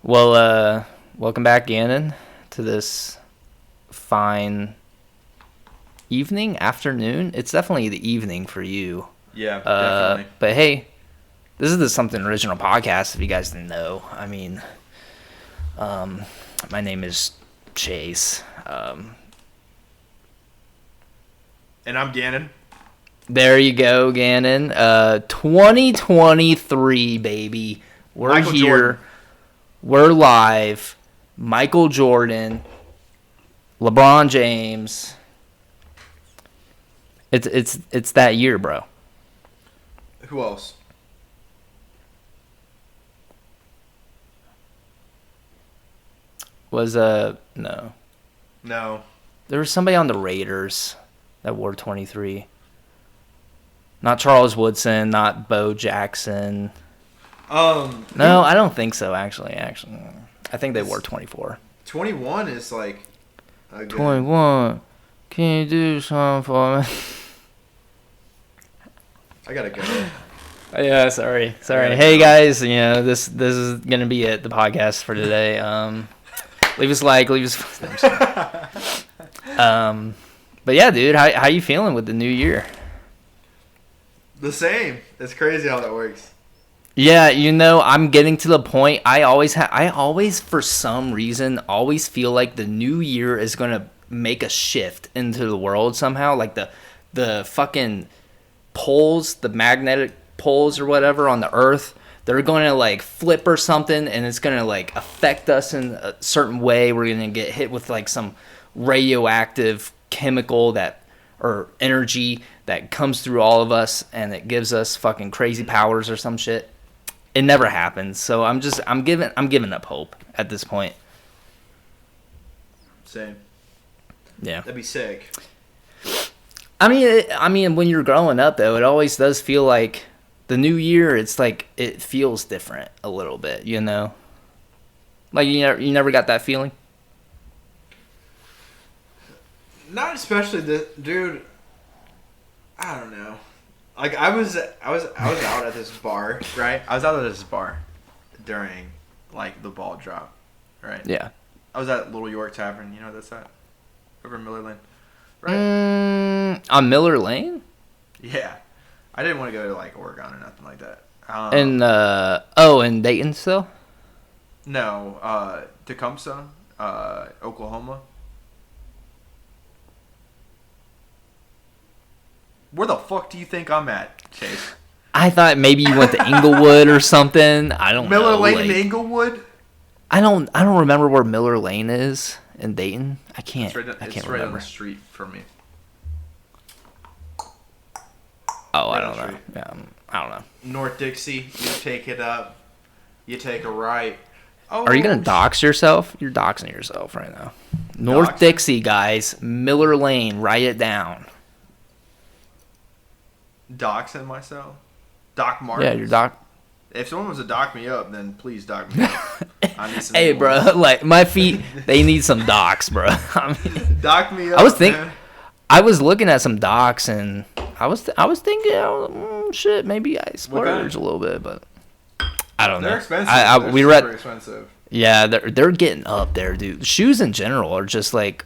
Well, welcome back, Gannon, to this fine afternoon. It's definitely the evening for you. Yeah, definitely. But hey, this is the Something Original podcast, if you guys didn't know. I mean, my name is Chase. And I'm Gannon. There you go, Gannon. 2023, baby. We're Michael here. Jordan. We're live. Michael Jordan, LeBron James. It's that year, bro. Who else? No. No. There was somebody on the Raiders that wore 23. Not Charles Woodson, not Bo Jackson. No, I don't think so, actually. I think they wore 24. 21 is like a good... 21. Can you do something for me? I gotta go. Yeah, sorry. Hey, guys, this is going to be it, the podcast for today. Leave us a like, but yeah, dude, how you feeling with the new year? The same. It's crazy how that works. Yeah, I'm getting to the point. I always, for some reason, always feel like the new year is gonna make a shift into the world somehow. Like the fucking poles, the magnetic poles or whatever on the Earth, they're gonna like flip or something, and it's gonna like affect us in a certain way. We're gonna get hit with like some radioactive chemical or energy that comes through all of us, and it gives us fucking crazy powers or some shit. It never happens, so I'm giving up hope at this point. Same. Yeah, That'd be sick. I mean, when you're growing up, though, it always does feel like the new year. It's like it feels different a little bit, Like you never got that feeling. Not especially dude. I don't know. Like I was out at this bar, right? I was out at this bar during like the ball drop, right? Yeah. I was at Little York Tavern. You know that's that over in Miller Lane, right? On Miller Lane. Yeah, I didn't want to go to like Oregon or nothing like that. In Dayton still. No, Tecumseh, Oklahoma. Where the fuck do you think I'm at, Chase? I thought maybe you went to Inglewood or something. I don't know. Miller Lane like, in Inglewood? I don't remember where Miller Lane is in Dayton. I can't It's right on the street from me. Oh, Right I on don't the know. street. Yeah, I don't know. North Dixie, you take it up, you take a right. Oh, Are you gonna dox yourself? You're doxing yourself right now. North Dixie, guys. Miller Lane. Write it down. Doxing myself? Doc Martens? Yeah, you're doc. If someone was to dock me up, then please dock me up. I need some Hey, more. bro. Like my feet, they need some docs, bro. I mean, dock me up. Man. I was looking at some docs, and I was thinking, shit, maybe I splurge a little bit, but I don't know. They're expensive. We super expensive. Yeah, they're getting up there, dude. Shoes in general are just like,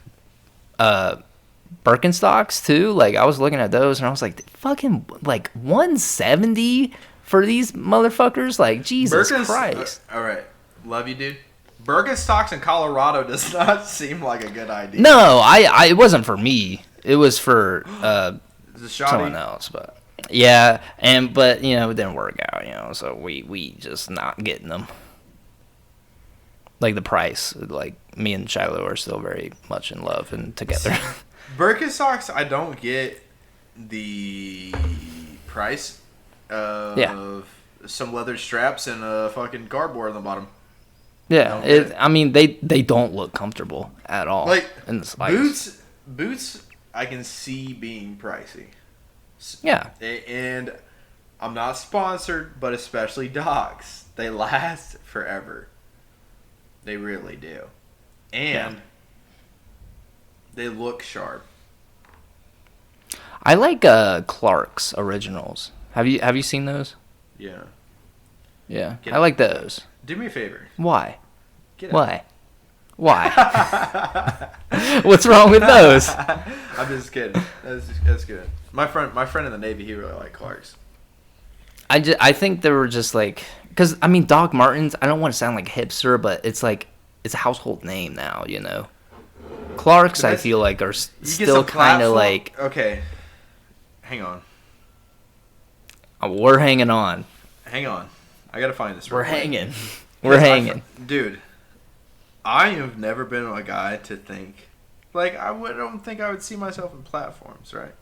Birkenstocks too. Like I was looking at those, and I was like, fucking like 170 for these motherfuckers. Like Jesus Christ. All right, love you, dude. Birkenstocks in Colorado does not seem like a good idea. No, it wasn't for me. It was for someone else, but yeah, but it didn't work out, so we just not getting them. Like the price, like me and Shiloh are still very much in love and together. Birkenstocks, I don't get the price of some leather straps and a fucking cardboard on the bottom. Yeah, they don't look comfortable at all. Like in the slightest. boots, I can see being pricey. Yeah, and I'm not sponsored, but especially dogs, they last forever. They really do, and they look sharp. I like Clark's originals. Have you seen those? Yeah. Yeah, I like those. Do me a favor. Why? Get out. Why? Why? What's wrong with those? I'm just kidding. That's good. My friend in the Navy, he really liked Clark's. I think they were just like, because I mean Doc Martens. I don't want to sound like a hipster, but it's like it's a household name now. You know, Clark's I feel like are still kind of like. Okay, hang on. We're hanging on. Hang on. I gotta find this. We're hanging. We're hanging. Dude, I have never been a guy to think like don't think I would see myself in platforms, right?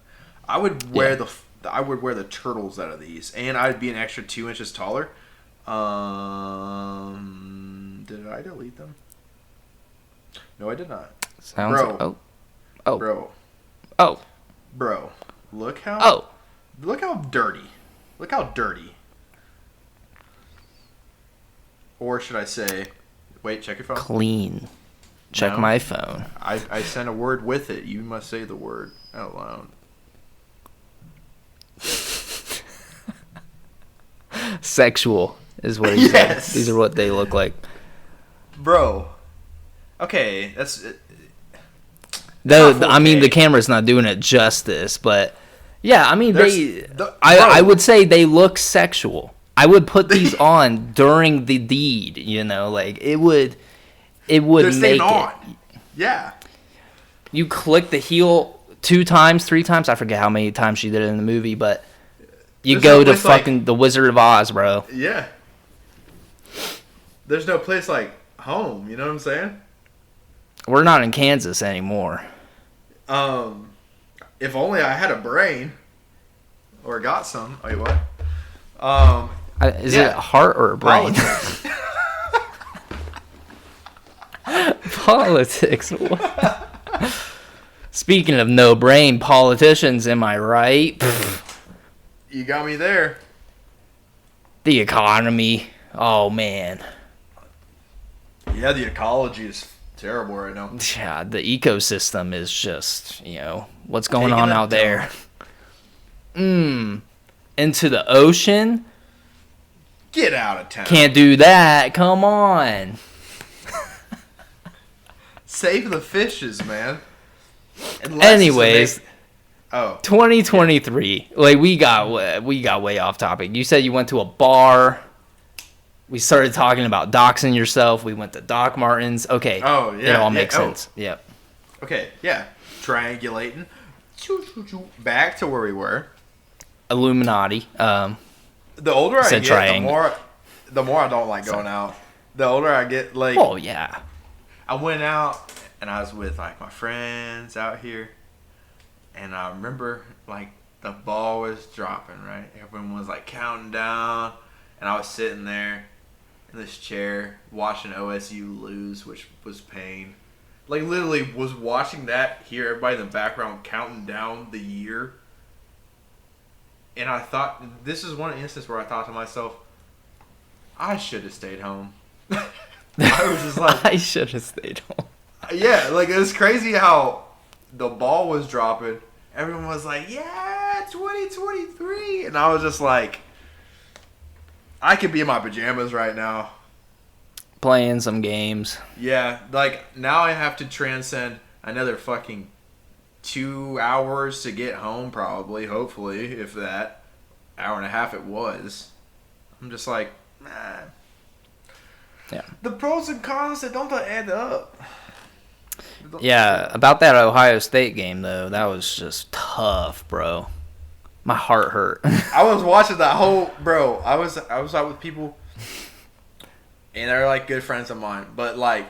I would wear the turtles out of these, and I'd be an extra 2 inches taller. Did I delete them? No, I did not. Sounds bro. Bro. Look how dirty. Look how dirty. Or should I say, wait, check your phone. Clean. Check my phone. I sent a word with it. You must say the word out loud. Sexual is what he Yes. said. These are what they look like. Bro. Okay, that's... Though, I mean, the camera's not doing it justice, but... Yeah, I mean, I would say they look sexual. I would put these on during the deed, you know, like it would make it. Yeah. You click the heel 2 times, 3 times. I forget how many times she did it in the movie, but you go to fucking the Wizard of Oz, bro. Yeah. There's no place like home. You know what I'm saying? We're not in Kansas anymore. If only I had a brain, or got some. Wait, what? Is it a heart or a brain? Politics. Speaking of no brain politicians, am I right? You got me there. The economy. Oh man. Yeah, the ecology is terrible right now. Yeah, the ecosystem is just, you know, what's going on out there. Into the ocean? Get out of town. Can't do that. Come on. Save the fishes, man. Anyways, 2023. Yeah. Like we got way off topic. You said you went to a bar. We started talking about doxing yourself. We went to Doc Martens. Okay. Oh, yeah. It all makes sense. Yep. Okay, yeah. Triangulating. Back to where we were. Illuminati. The older I get, triangle. the more I don't like going out. The older I get, like... Oh, yeah. I went out, and I was with, like, my friends out here. And I remember, like, the ball was dropping, right? Everyone was, like, counting down. And I was sitting there in this chair watching OSU lose, which was pain. Like, literally was watching that, hear everybody in the background counting down the year. And I thought, this is one instance where I thought to myself, I should have stayed home. I was just like... I should have stayed home. Yeah, like, it was crazy how the ball was dropping. Everyone was like, yeah, 2023. And I was just like, I could be in my pajamas right now. Playing some games. Yeah, like, now I have to transcend another fucking 2 hours to get home, probably, hopefully, if that. Hour and a half it was. I'm just like, nah. Yeah. The pros and cons, they don't add up. Yeah, about that Ohio State game, though, that was just tough, bro. My heart hurt. I was watching that whole... Bro, I was out with people, and they're, like, good friends of mine. But, like,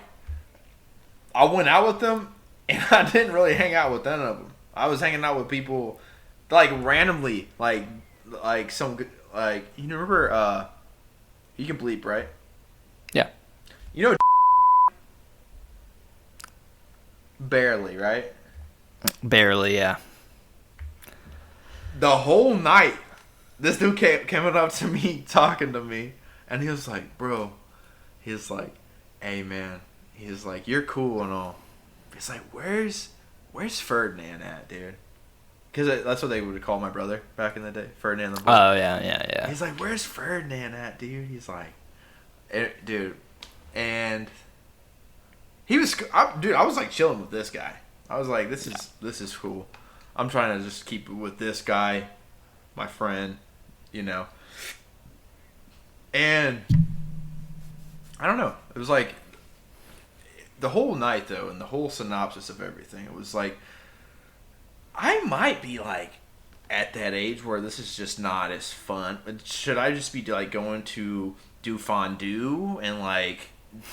I went out with them, and I didn't really hang out with none of them. I was hanging out with people, like, randomly. Like some... Like, you remember... you can bleep, right? Yeah. You know... Barely, right? Barely, yeah. The whole night, this dude came up to me, talking to me, and he was like, bro, he's like, hey, man, he's like, you're cool and all. He's like, where's Ferdinand at, dude? because that's what they would call my brother back in the day, Ferdinand the Bull. Oh yeah. He's like, "Where's Ferdinand at, dude?" He's like, dude, and he was, I was like chilling with this guy. I was like, this is cool. I'm trying to just keep it with this guy, my friend, you know. And I don't know. It was like the whole night though, and the whole synopsis of everything. It was like I might be like at that age where this is just not as fun. Should I just be like going to do fondue and like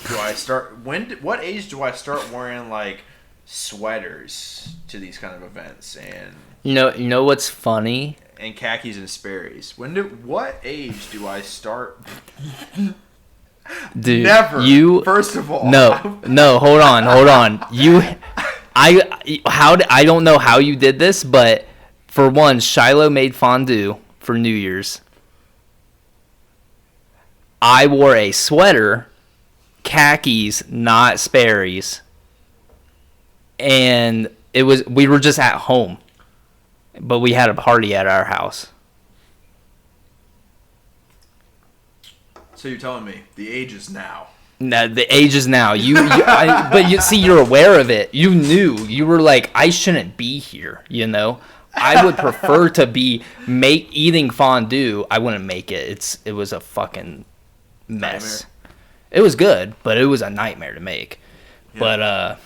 do I start what age do I start wearing like sweaters to these kind of events and You know what's funny? and khakis and Sperry's? What age do I start? Dude, Never. First of all, no, hold on. I don't know how you did this, but for one, Shiloh made fondue for New Year's. I wore a sweater, khakis, not Sperry's, and we were just at home, but we had a party at our house. So you're telling me the age is now? No, the age is now. But you see, you're aware of it. You knew. You were like, I shouldn't be here. You know, I would prefer to be eating fondue. I wouldn't make it. It was a fucking mess. Nightmare. It was good, but it was a nightmare to make. Yeah. But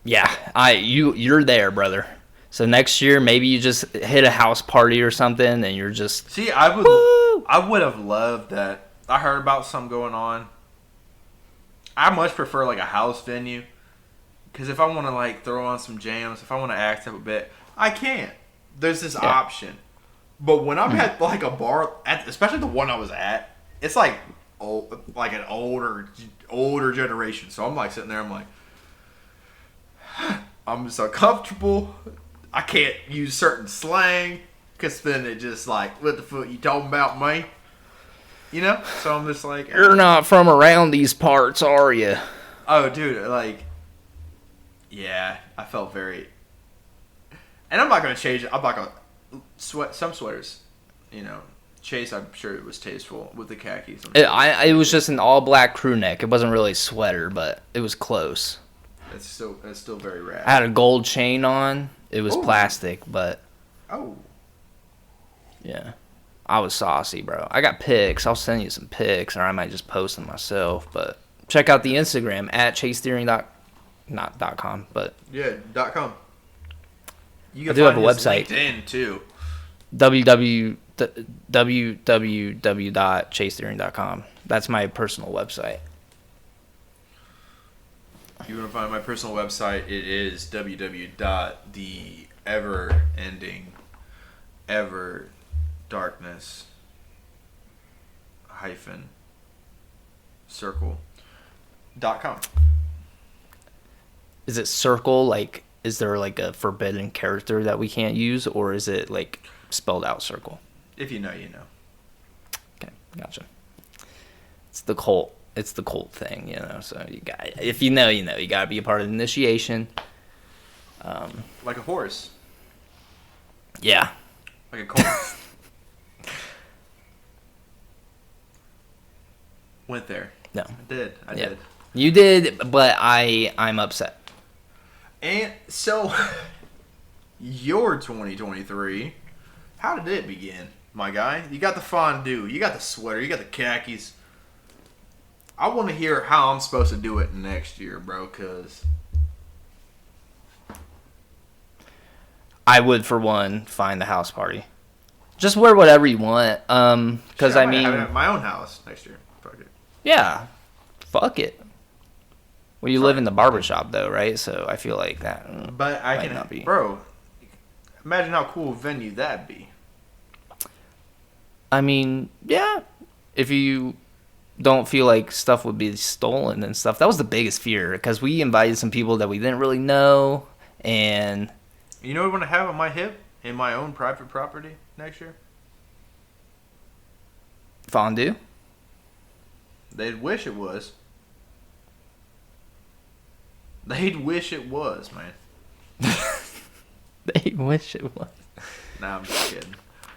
yeah, you're there, brother. So next year, maybe you just hit a house party or something, and you're just see. I would have loved that. I heard about something going on. I much prefer like a house venue, because if I want to like throw on some jams, if I want to act up a bit, I can. There's this option. But when I'm at like a bar, especially the one I was at, it's like an older generation. So I'm like sitting there. I'm like, I'm just uncomfortable. I can't use certain slang because then it just like, what the fuck you talking about, me? You know? So I'm just like, you're not from around these parts, are you? Oh, dude, like, yeah, I felt very. And I'm not gonna change it. I'm not gonna some sweaters, you know. Chase, I'm sure it was tasteful with the khakis. It was just an all black crew neck. It wasn't really a sweater, but it was close. It's still very rad. I had a gold chain on. It was plastic, but yeah, I was saucy, bro. I got pics. I'll send you some pics, or I might just post them myself. But check out the Instagram at chasetheory.com, but yeah, .com. You can I do have a website. LinkedIn too. www.chasetheory.com. That's my personal website. If you want to find my personal website, it is www.the-ever-ending-circle.com. Is it circle? Like, is there like a forbidden character that we can't use, or is it like spelled out circle? If you know, you know. Okay, gotcha. It's the cult thing, you know. So if you know, you know. You gotta be a part of the initiation. Like a horse. Yeah. Like a colt. Went there. No. I did. You did, but I'm upset. And so, your 2023, how did it begin, my guy? You got the fondue, you got the sweater, you got the khakis. I want to hear how I'm supposed to do it next year, bro, because I would, for one, find the house party. Just wear whatever you want, because I mean, have it at my own house next year. Fuck it. Yeah, fuck it. Well, you live in the barbershop though, right? So I feel like that. But I can, bro. Imagine how cool a venue that'd be. I mean, yeah. If you don't feel like stuff would be stolen and stuff, that was the biggest fear because we invited some people that we didn't really know, and you know what I want to have on my hip in my own private property next year? Fondue. They'd wish it was. They'd wish it was, man. They wish it was. Nah, I'm just kidding.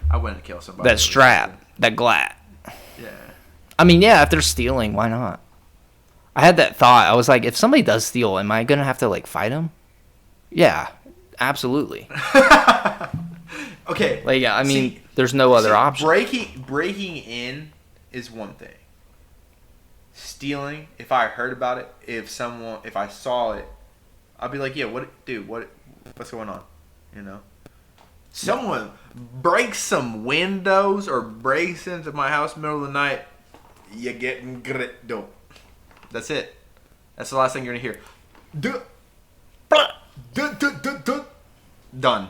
I wouldn't kill somebody. That strap, that glat. Yeah. I mean, yeah, if they're stealing, why not? I had that thought. I was like, if somebody does steal, am I gonna have to like fight them? Yeah, absolutely. Okay. Like, I mean, there's no other option. Breaking in is one thing. Stealing, if I heard about it, if I saw it, I'd be like, yeah, what's going on? You know? Someone breaks some windows or breaks into my house in the middle of the night, you're getting gritto. That's it. That's the last thing you're going to hear. Done.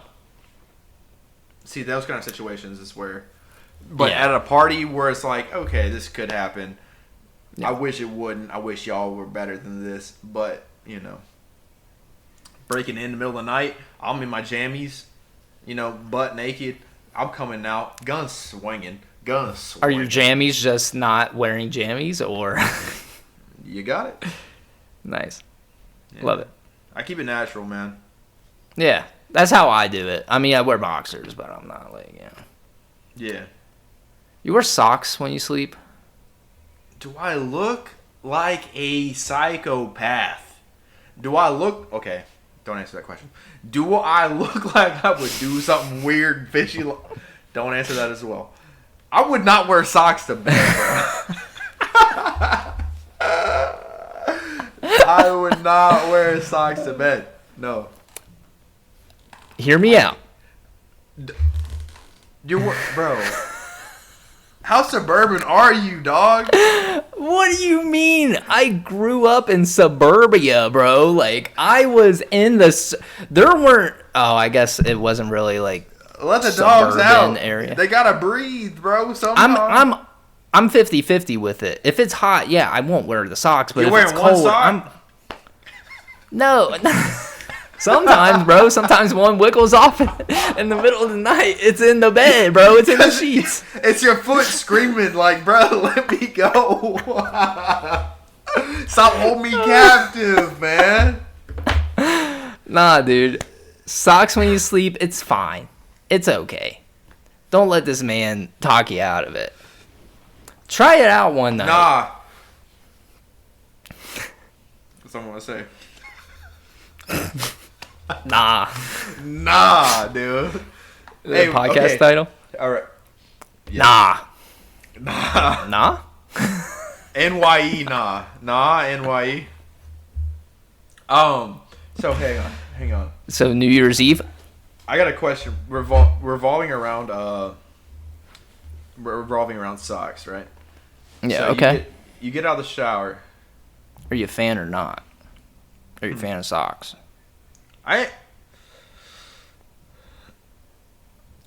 See, those kind of situations is where... But at a party where it's like, okay, this could happen. Yeah. I wish it wouldn't. I wish y'all were better than this. But, you know, breaking in the middle of the night, I'm in my jammies, you know, butt naked. I'm coming out, guns swinging. Are your jammies just not wearing jammies, or? You got it. Nice. Yeah. Love it. I keep it natural, man. Yeah, that's how I do it. I mean, I wear boxers, but I'm not like, you know. Yeah. You wear socks when you sleep? Do I look like a psychopath? Do I look... Okay, don't answer that question. Do I look like I would do something weird, fishy? Don't answer that as well. I would not wear socks to bed, bro. I would not wear socks to bed. No. Hear me out. Bro. How suburban are you, dog? What do you mean? I grew up in suburbia, bro. Like, I was in the... There weren't... Oh, I guess it wasn't really, like... Let the dogs out. Area. They gotta breathe, bro. Somehow. I'm 50-50 with it. If it's hot, yeah, I won't wear the socks. But You're if it's wearing cold, one sock? No. Sometimes, bro. Sometimes one wiggles off in the middle of the night. It's in the bed, bro. It's in the sheets. It's your foot screaming like, bro, let me go. Stop holding me captive, man. Nah, dude. Socks when you sleep, it's fine. It's okay. Don't let this man talk you out of it. Try it out one night. Nah. That's what I'm gonna say. Nah, dude. Hey, podcast title? All right. Yeah. Nah. Nah? NYE, nah. Nah, NYE. So hang on. So New Year's Eve? I got a question revolving around socks, right? Yeah, so okay. You get out of the shower. Are you a fan or not? Are you a fan of socks? I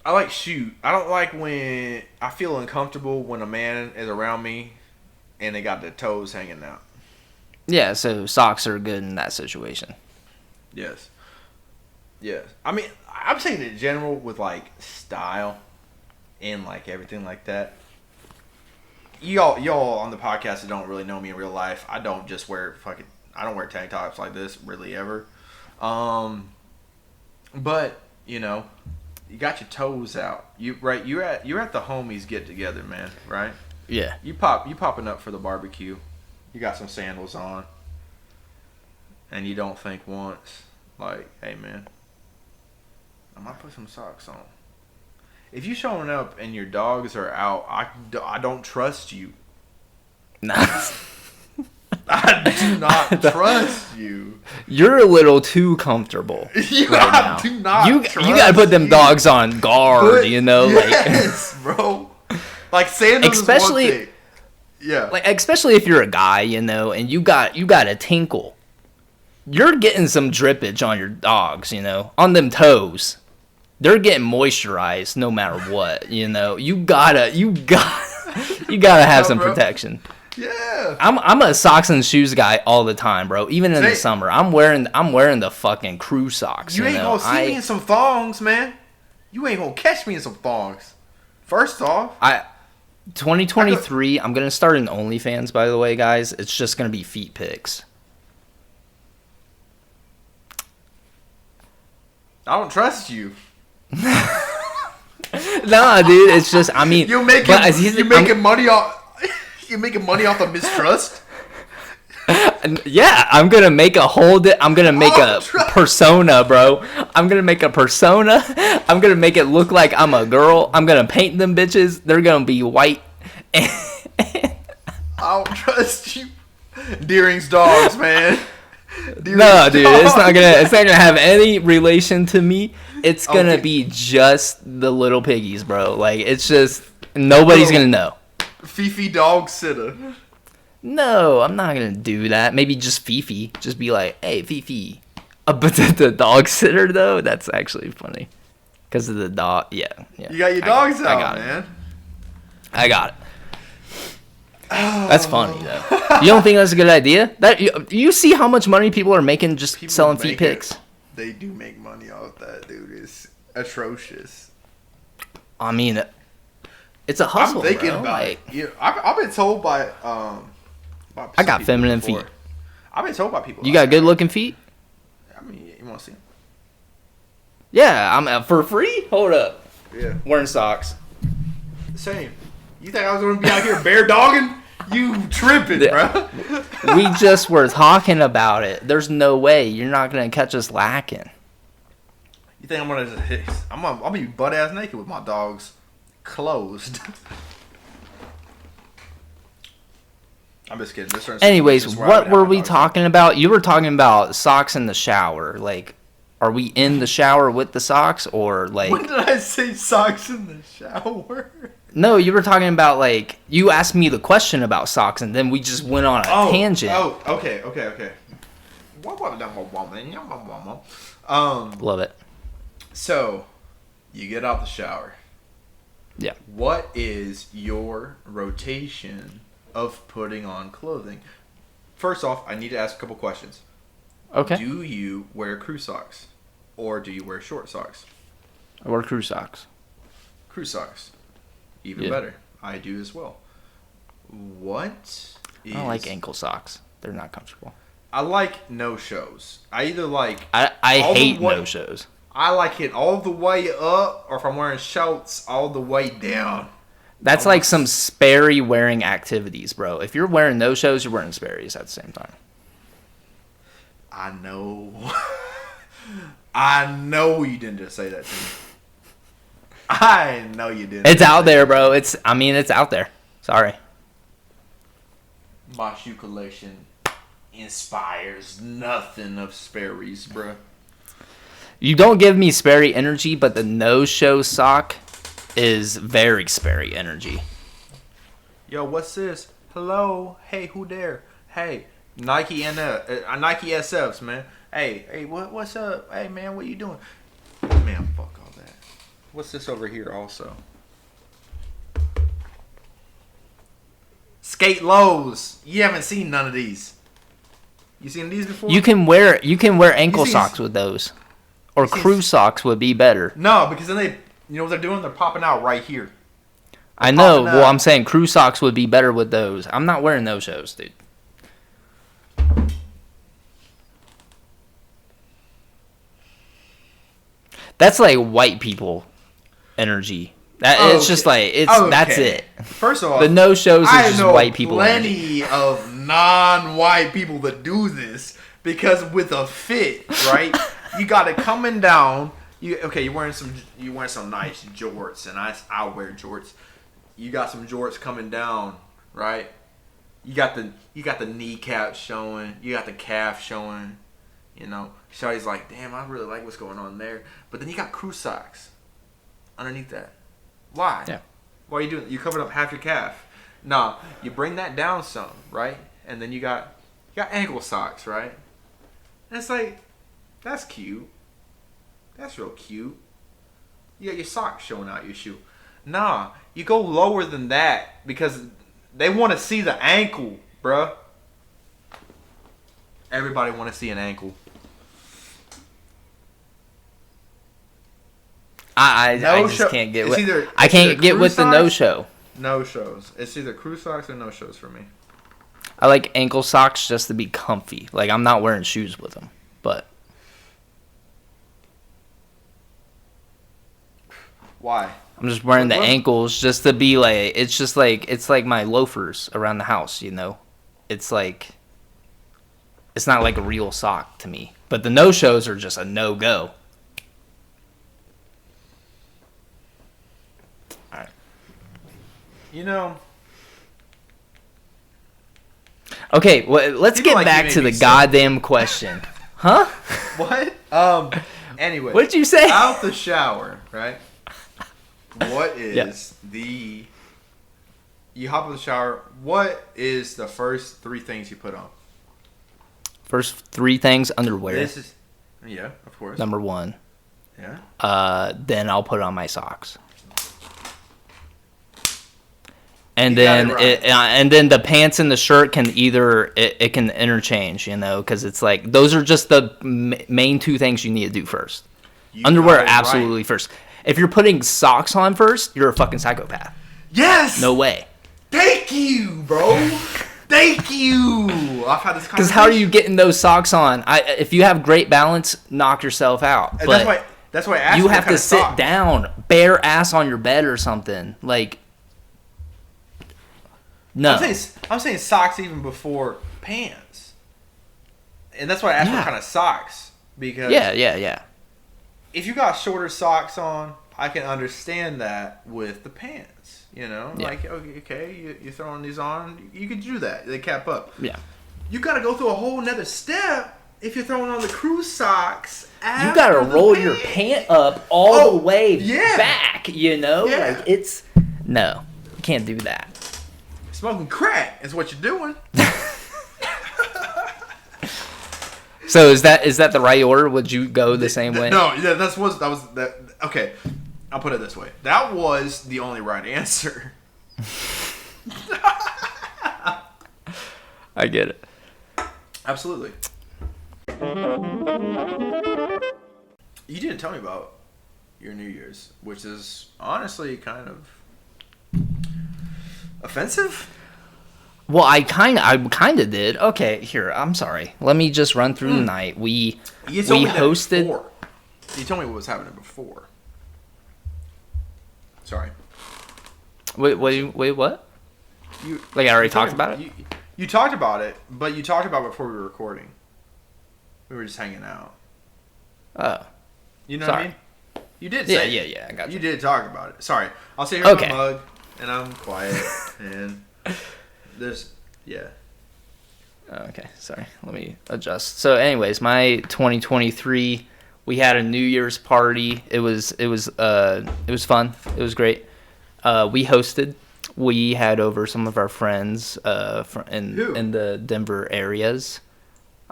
like shoot. I don't like when I feel uncomfortable when a man is around me and they got their toes hanging out. Yeah, so socks are good in that situation. Yes. I mean, I'm saying in general with like style and like everything like that. Y'all on the podcast that don't really know me in real life, I don't just wear I don't wear tank tops like this really ever. But you know, you got your toes out. You're at the homies get together, man, right? Yeah. You popping up for the barbecue. You got some sandals on. And you don't think once like, hey man, I might put some socks on. If you showing up and your dogs are out, I don't trust you. Nah. I do not trust you. You're a little too comfortable right now. Do not you trust gotta put them dogs on guard, you know? Yes, bro. Like sandals especially, is one thing. Yeah. Like, especially if you're a guy, you know, and you got a tinkle. You're getting some drippage on your dogs, you know, on them toes. They're getting moisturized no matter what, you know. You gotta have some protection. Yeah. I'm a socks and shoes guy all the time, bro. Even in the summer, I'm wearing the fucking crew socks. You ain't gonna see me in some thongs, man. You ain't gonna catch me in some thongs. First off, 2023. I'm gonna start an OnlyFans, by the way, guys. It's just gonna be feet pics. I don't trust you. Nah, dude, it's just, I mean, You're making money off. You're making money off of mistrust. yeah, I'm gonna make I'm gonna make a persona, bro. I'm gonna make a persona. I'm gonna make it look like I'm a girl. I'm gonna paint them bitches. They're gonna be white. I don't trust you. Deering's dogs, man. No, dude, it's not gonna have any relation to me. It's gonna be just the little piggies, bro. Like, it's just nobody's gonna know. Fifi dog sitter. No, I'm not gonna do that. Maybe just Fifi. Just be like, hey, Fifi. But the dog sitter though, that's actually funny. Because of the dog, yeah. You got your dogs out, man. I got it. That's funny though. You don't think that's a good idea? That you see how much money people are making just selling feet pics? They do make money off that, dude. It's atrocious. I mean, it's a hustle. I'm thinking bro. about it. Yeah, I've been told by I got feminine feet. I've been told by people. You got good looking feet? I mean, you want to see them? Yeah, I'm for free. Hold up. Yeah. Wearing socks. Same. You think I was gonna be out here bear dogging? You tripping, bro? We just were talking about it. There's no way you're not gonna catch us lacking. You think I'm gonna be butt ass naked with my dogs closed? I'm just kidding. Anyways, what were we talking about? You were talking about socks in the shower. Like, are we in the shower with the socks, or like? When did I say socks in the shower? No, you were talking about, like, you asked me the question about socks, and then we just went on a tangent. Oh, okay. Love it. So, you get out the shower. Yeah. What is your rotation of putting on clothing? First off, I need to ask a couple questions. Okay. Do you wear crew socks? Or do you wear short socks? I wear crew socks. Crew socks. Even better. I do as well. What is... I don't like ankle socks. They're not comfortable. I like no-shows. I either like... I hate no-shows. I like it all the way up, or if I'm wearing shorts, all the way down. That's like some Sperry wearing activities, bro. If you're wearing no-shows, you're wearing Sperry's at the same time. I know. I know you didn't just say that to me. I know you didn't. It's out there, bro. It's out there. Sorry. My shoe collection inspires nothing of Sperry's, bro. You don't give me Sperry energy, but the no-show sock is very Sperry energy. Yo, what's this? Hello? Hey, who there? Hey, Nike Nike SFs, man. Hey, what's up? Hey, man, what you doing? Man, fuck all that. What's this over here also? Skate lows. You haven't seen none of these. You seen these before? You can wear ankle socks with those. Or crew socks would be better. No, because then you know what they're doing? They're popping out right here. I know. Well, I'm saying crew socks would be better with those. I'm not wearing those shows, dude. That's like white people energy. It's just like that's it. First of all, the no shows is just white people. Plenty of non-white people that do this because with a fit, right? You got it coming down. You're wearing some nice jorts, and I wear jorts. You got some jorts coming down, right? You got the kneecap showing. You got the calf showing. You know, Shawty's like, damn, I really like what's going on there. But then you got crew socks underneath that. Why? Yeah. Why are you doing that? You covered up half your calf. Nah, you bring that down some, right? And then you got ankle socks, right? And it's like, that's cute. That's real cute. You got your socks showing out your shoe. Nah, you go lower than that because they want to see the ankle, bruh. Everybody want to see an ankle. I just can't get with. I can't get with the no show. No shows. It's either crew socks or no shows for me. I like ankle socks just to be comfy. Like, I'm not wearing shoes with them, but Why? I'm just wearing the What? ankles just to be like. It's like my loafers around the house. You know, it's like. It's not like a real sock to me. But the no-shows are just a no-go. Alright. You know... Okay, well, let's People get like back you to made the me sick. goddamn question. Huh? What? Anyway. What did you say? Out the shower, right? What is the... You hop in the shower. What is the first 3 things you put on? First 3 things, underwear. This is... Yeah, of course. Number 1. Yeah. Then I'll put on my socks. And You got then it right. and then the pants and the shirt can either it can interchange, you know, because it's like those are just the main 2 things you need to do first. You Underwear got it absolutely right. first. If you're putting socks on first, you're a fucking psychopath. Yes! No way. Thank you, bro. Thank you. I've had this conversation. Because how are you getting those socks on? If you have great balance, knock yourself out. And But that's why I asked you what have kind to of sit sock. down, bare ass on your bed or something. Like, no. I'm saying socks even before pants. And that's why I asked Yeah. what kind of socks. Because Yeah. if you got shorter socks on, I can understand that with the pants. You know? Yeah. Like, okay, you're throwing these on. You could do that. They cap up. Yeah. You got to go through a whole nother step if you're throwing on the crew socks. You gotta roll your pant up all the way back, you know? Yeah. Like, it's... No. You can't do that. Smoking crack is what you're doing. So is that the right order? Would you go the same way? No, yeah, that was that. Okay, I'll put it this way. That was the only right answer. I get it. Absolutely. You didn't tell me about your New Year's, which is honestly kind of offensive. Well, I kind of did. Okay, here. I'm sorry. Let me just run through the night. We hosted. Before. You told me what was happening before. Sorry. Wait, what? You Like I already you told talked me- about it? You talked about it, but you talked about it before we were recording. We were just hanging out. Oh. You know what I Sorry. mean? You did Yeah, say yeah, I got You you. did talk about it. Sorry. I'll sit here with Okay. my mug, and I'm quiet, and there's... Yeah. Okay, sorry. Let me adjust. So, anyways, my 2023, we had a New Year's party. It was fun. It was great. We hosted. We had over some of our friends Who? in the Denver areas.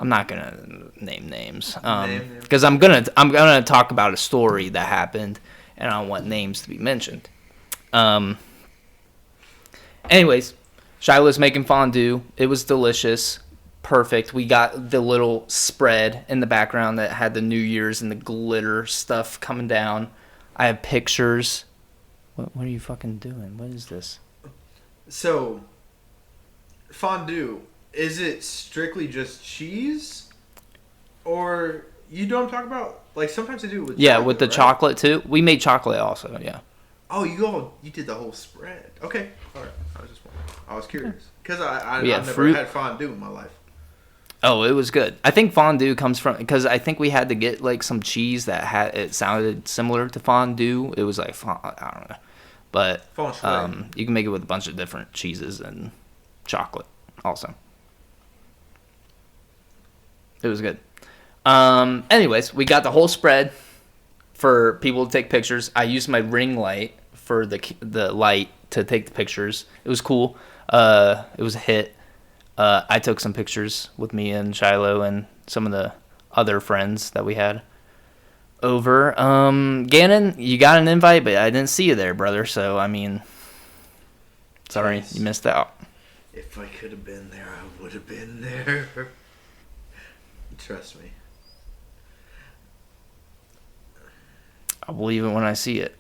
I'm not gonna name names Name them. because I'm gonna talk about a story that happened, and I don't want names to be mentioned. Anyways, Shiloh's making fondue. It was delicious, perfect. We got the little spread in the background that had the New Year's and the glitter stuff coming down. I have pictures. What are you fucking doing? What is this? So, fondue, is it strictly just cheese? Or, you know what I'm talking about? Like, sometimes they do it with Yeah, chocolate, with the right? chocolate too. We made chocolate also. Yeah. Oh, you did the whole spread. Okay, all right. I was curious because I've We had never fruit. had fondue in my life. Oh, it was good. I think fondue comes from because I think we had to get like some cheese that had it sounded similar to fondue. It was like I don't know, but Fond shui. you can make it with a bunch of different cheeses and chocolate also. It was good. Anyways, we got the whole spread for people to take pictures. I used my ring light for the light to take the pictures. It was cool. It was a hit. I took some pictures with me and Shiloh and some of the other friends that we had over. Gannon, you got an invite, but I didn't see you there, brother. So, I mean, sorry, Yes. you missed out. If I could have been there, I would have been there. Trust me. I'll believe it when I see it.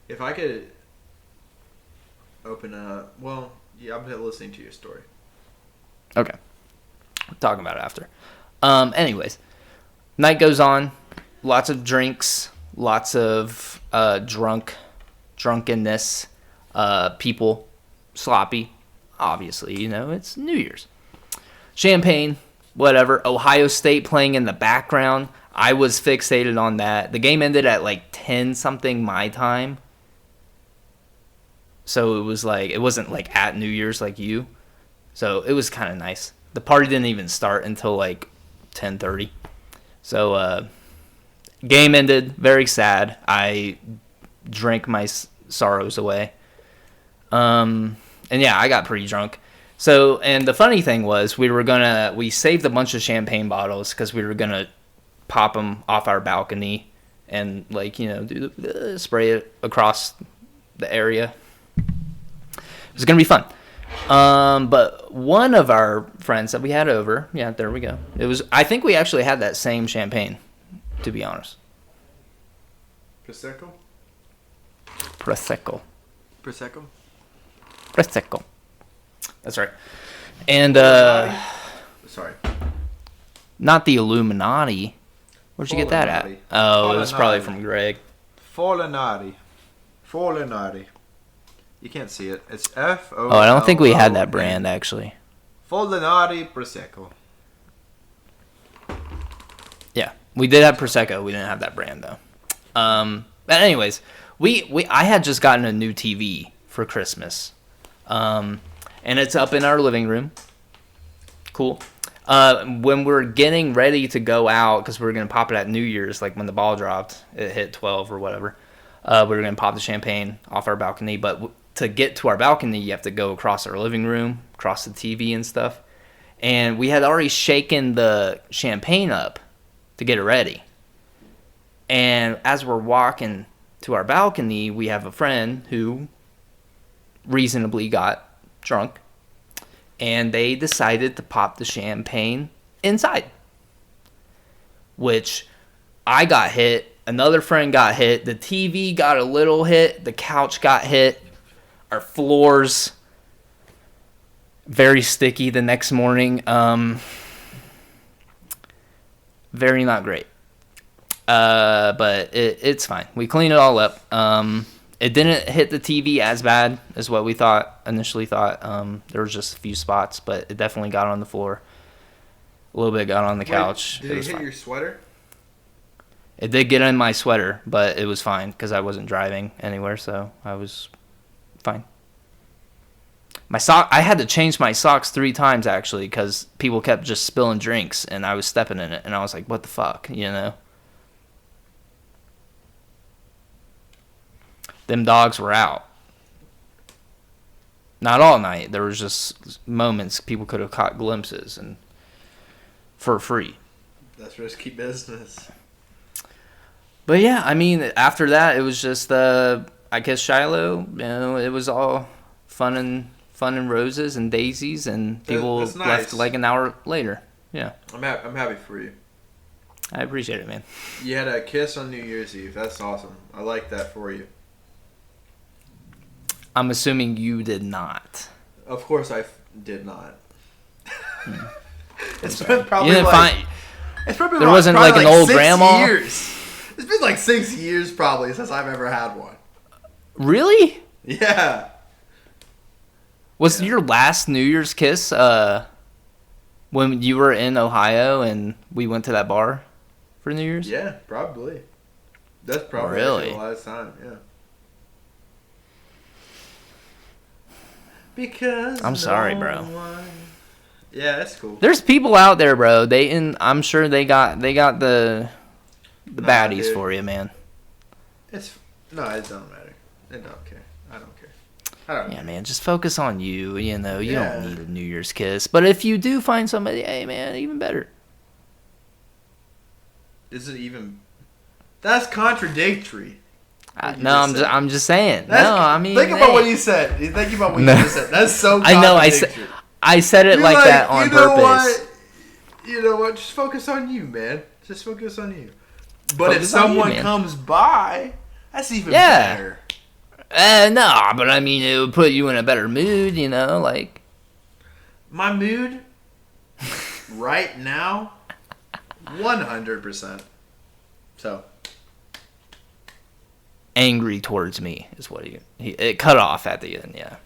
If I could open up, well, yeah, I'm listening to your story. Okay. We'll talk about it after. Anyways, night goes on. Lots of drinks. lots of drunkenness, people sloppy. Obviously, it's New Year's. Champagne, whatever. Ohio State playing in the background. I was fixated on that. The game ended at like 10 something my time. So it wasn't like at New Year's like you. So it was kind of nice. The party didn't even start until like 10:30. So game ended, very sad. I drank my sorrows away. And yeah, I got pretty drunk. So, and the funny thing was, we saved a bunch of champagne bottles because we were gonna pop them off our balcony and spray it across the area. It was gonna be fun. But one of our friends that we had over, yeah, there we go. I think we actually had that same champagne, to be honest. Prosecco. That's right. And sorry, not the Illuminati. Where'd you get that at? Oh, it was probably from Greg. Folinati. You can't see it. It's F-O-L-O. Oh, I don't think we had that brand, actually. Folinati Prosecco. Yeah, we did have Prosecco. We didn't have that brand, though. But anyways, I had just gotten a new TV for Christmas. And it's up in our living room. Cool. When we're getting ready to go out, because we were going to pop it at New Year's, like when the ball dropped, it hit 12 or whatever. We were going to pop the champagne off our balcony, but to get to our balcony, you have to go across our living room, across the TV and stuff. And we had already shaken the champagne up to get it ready. And as we're walking to our balcony, we have a friend who reasonably got drunk. And they decided to pop the champagne inside. Which I got hit. Another friend got hit. The TV got a little hit. The couch got hit. Our floors very sticky the next morning. Very not great. But it's fine. We cleaned it all up. It didn't hit the TV as bad as what we initially thought. There was just a few spots, but it definitely got on the floor. A little bit got on the couch. Did it hit your sweater? It did get in my sweater, but it was fine because I wasn't driving anywhere, so I was fine. I had to change my socks 3 times, actually, because people kept just spilling drinks, and I was stepping in it, and I was like, what the fuck, Them dogs were out. Not all night. There was just moments people could have caught glimpses, and for free. That's risky business. But yeah, I mean, after that, it was just I guess Shiloh. It was all fun and roses and daisies, and people that's nice. left like an hour later. Yeah, I'm happy for you. I appreciate it, man. You had a kiss on New Year's Eve. That's awesome. I like that for you. I'm assuming you did not. Of course, I did not. It's sorry. been probably You didn't like. It's probably there wasn't probably like an old 6 grandma? Years. It's been like 6 years probably since I've ever had one. Really? Yeah. Was your last New Year's kiss when you were in Ohio and we went to that bar for New Year's? Yeah, probably. That's probably Really? the last time, yeah. Because I'm sorry, bro. Yeah, that's cool. There's people out there, bro. I'm sure they got the baddies dude. for you, man. It don't matter. It don't care. I don't care. I don't Yeah, care. man, just focus on you. You Yeah. don't need a New Year's kiss. But if you do find somebody, hey, man, even better. Is it even? That's contradictory. No, I'm just saying. That's, no, I mean, think about what you said. Think about what you just said. That's so I contradictory. know. I said it like that on purpose. You know what? Just focus on you, man. Just focus on you. But Focus if on you, someone man. comes by, that's even Yeah. better. No, but I mean, it would put you in a better mood, like. My mood right now, 100%. So, angry towards me is what he it cut off at the end. Yeah,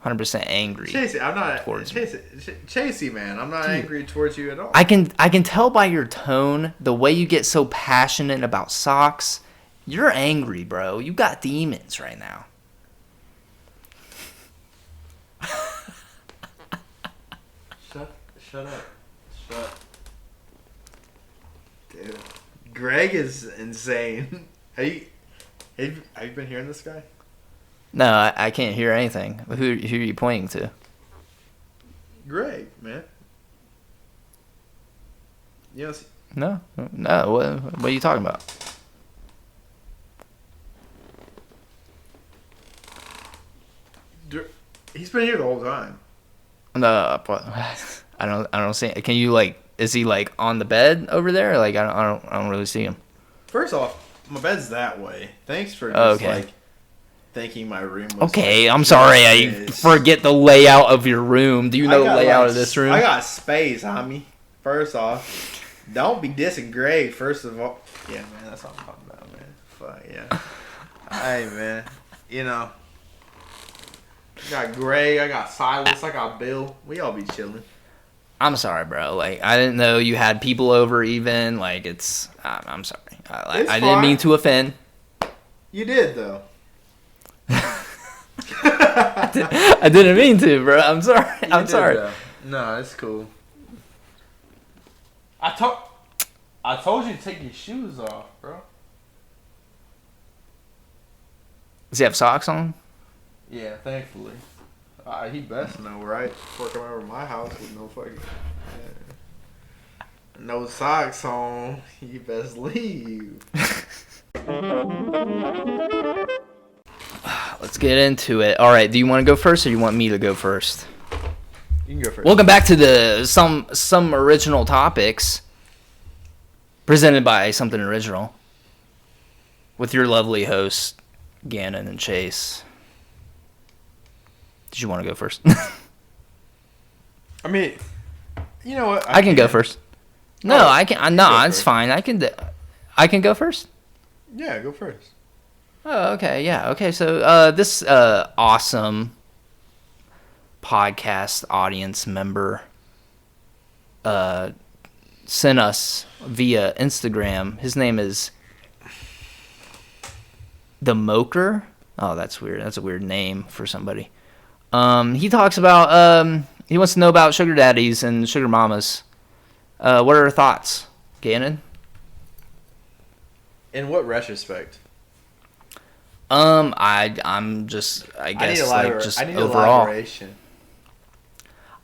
100% angry. Chasey, I'm not towards Chasey, man. I'm not angry towards you at all. I can tell by your tone, the way you get so passionate about socks. You're angry, bro. You got demons right now. Shut up. Dude, Greg is insane. Have you been hearing this guy? No, I can't hear anything. Who are you pointing to? Greg, man. You know, No. What are you talking about? he's been here the whole time. No, I don't see. Can you like? Is he like on the bed over there? Like I don't really see him. First off, my bed's that way. Thanks for just like thinking my room was okay, like, I'm sorry. I forget the layout of your room. Do you know the layout of this room? I got space, homie. First off, don't be dissing Greg. First of all, yeah, man, that's what I'm talking about, man. Fuck yeah. Hey, man, you know, I got Greg, I got Silas, I got Bill. We all be chilling. I'm sorry, bro. Like I didn't know you had people over. Even like it's. I'm sorry. I didn't mean to offend. You did though. I didn't mean to, bro. I'm sorry. I'm sorry. Though. No, it's cool. I told you to take your shoes off, bro. Does he have socks on? Yeah, thankfully. He best know, right? Before coming over to my house with no fucking no socks on, you best leave. Let's get into it. All right. Do you want to go first, or you want me to go first? You can go first. Welcome back to the some original topics presented by Something Original with your lovely hosts Gannon and Chase. Did you want to go first? I mean, you know what? I can go first. No, Oh, I can. No, it's fine. I can go first. Yeah, go first. Oh, okay. Yeah. Okay. So, this awesome podcast audience member sent us via Instagram. His name is The Moker. Oh, that's weird. That's a weird name for somebody. He talks about he wants to know about sugar daddies and sugar mamas. What are her thoughts, Gannon? In what retrospect? I'm just I guess I need overall. elaboration.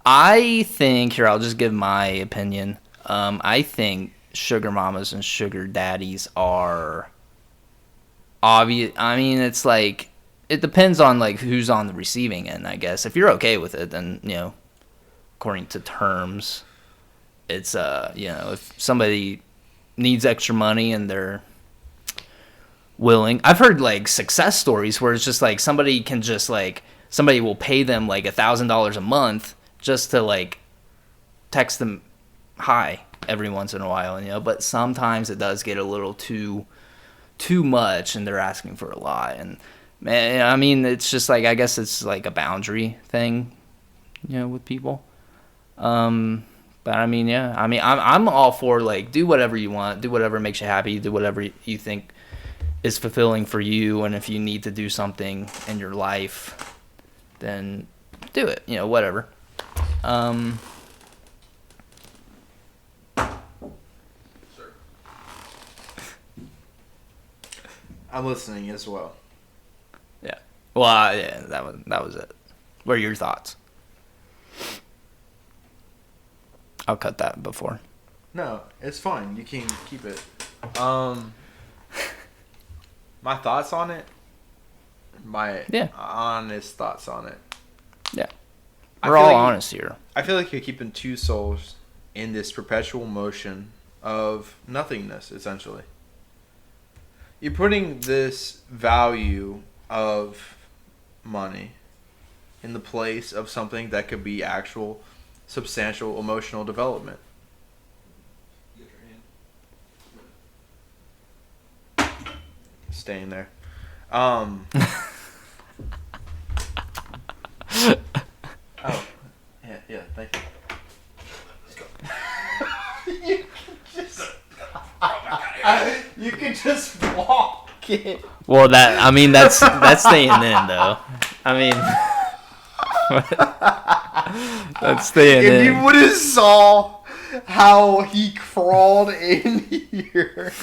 I think here I'll just give my opinion. I think sugar mamas and sugar daddies are obvious. I mean, it's like it depends on like who's on the receiving end, I guess. If you're okay with it, then according to terms, it's if somebody needs extra money and they're willing. I've heard like success stories where it's just like somebody will pay them like $1,000 a month just to like text them hi every once in a while, but sometimes it does get a little too much and they're asking for a lot. And man, I mean, it's just like, I guess it's like a boundary thing, with people. But I mean, yeah, I mean, I'm all for like, do whatever you want, do whatever makes you happy, do whatever you think is fulfilling for you. And if you need to do something in your life, then do it, whatever. Sir. I'm listening as well. Yeah. Well, yeah, that was it. What are your thoughts? I'll cut that before. No, it's fine. You can keep it. My thoughts on it. My honest thoughts on it. Yeah. We're all honest here. I feel like you're keeping two souls in this perpetual motion of nothingness, essentially. You're putting this value of money in the place of something that could be actual, substantial emotional development. Staying there. Oh, yeah, thank you. Let's go. You can just walk it. Well, that's staying in though. I mean, that's staying in. If you would have saw how he crawled in here,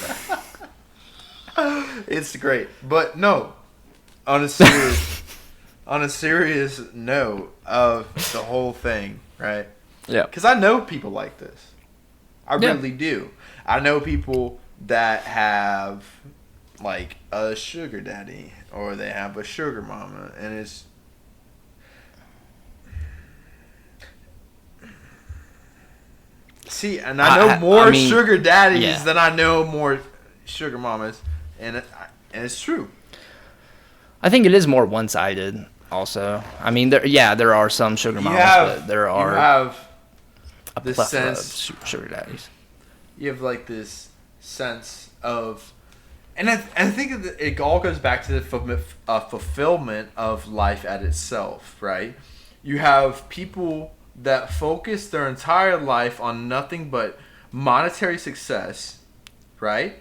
it's great. But no, on a serious note of the whole thing, right? Yeah. Because I know people like this. I really do. I know people that have like a sugar daddy or they have a sugar mama, and it's and I know more sugar daddies than I know more sugar mamas, and it's true. I think it is more one-sided. Also, I mean, there are some sugar mamas, but there are a plethora of sugar daddies. You have like this sense of, and I think it all goes back to the fulfillment of life at itself, right? You have people that focus their entire life on nothing but monetary success, right?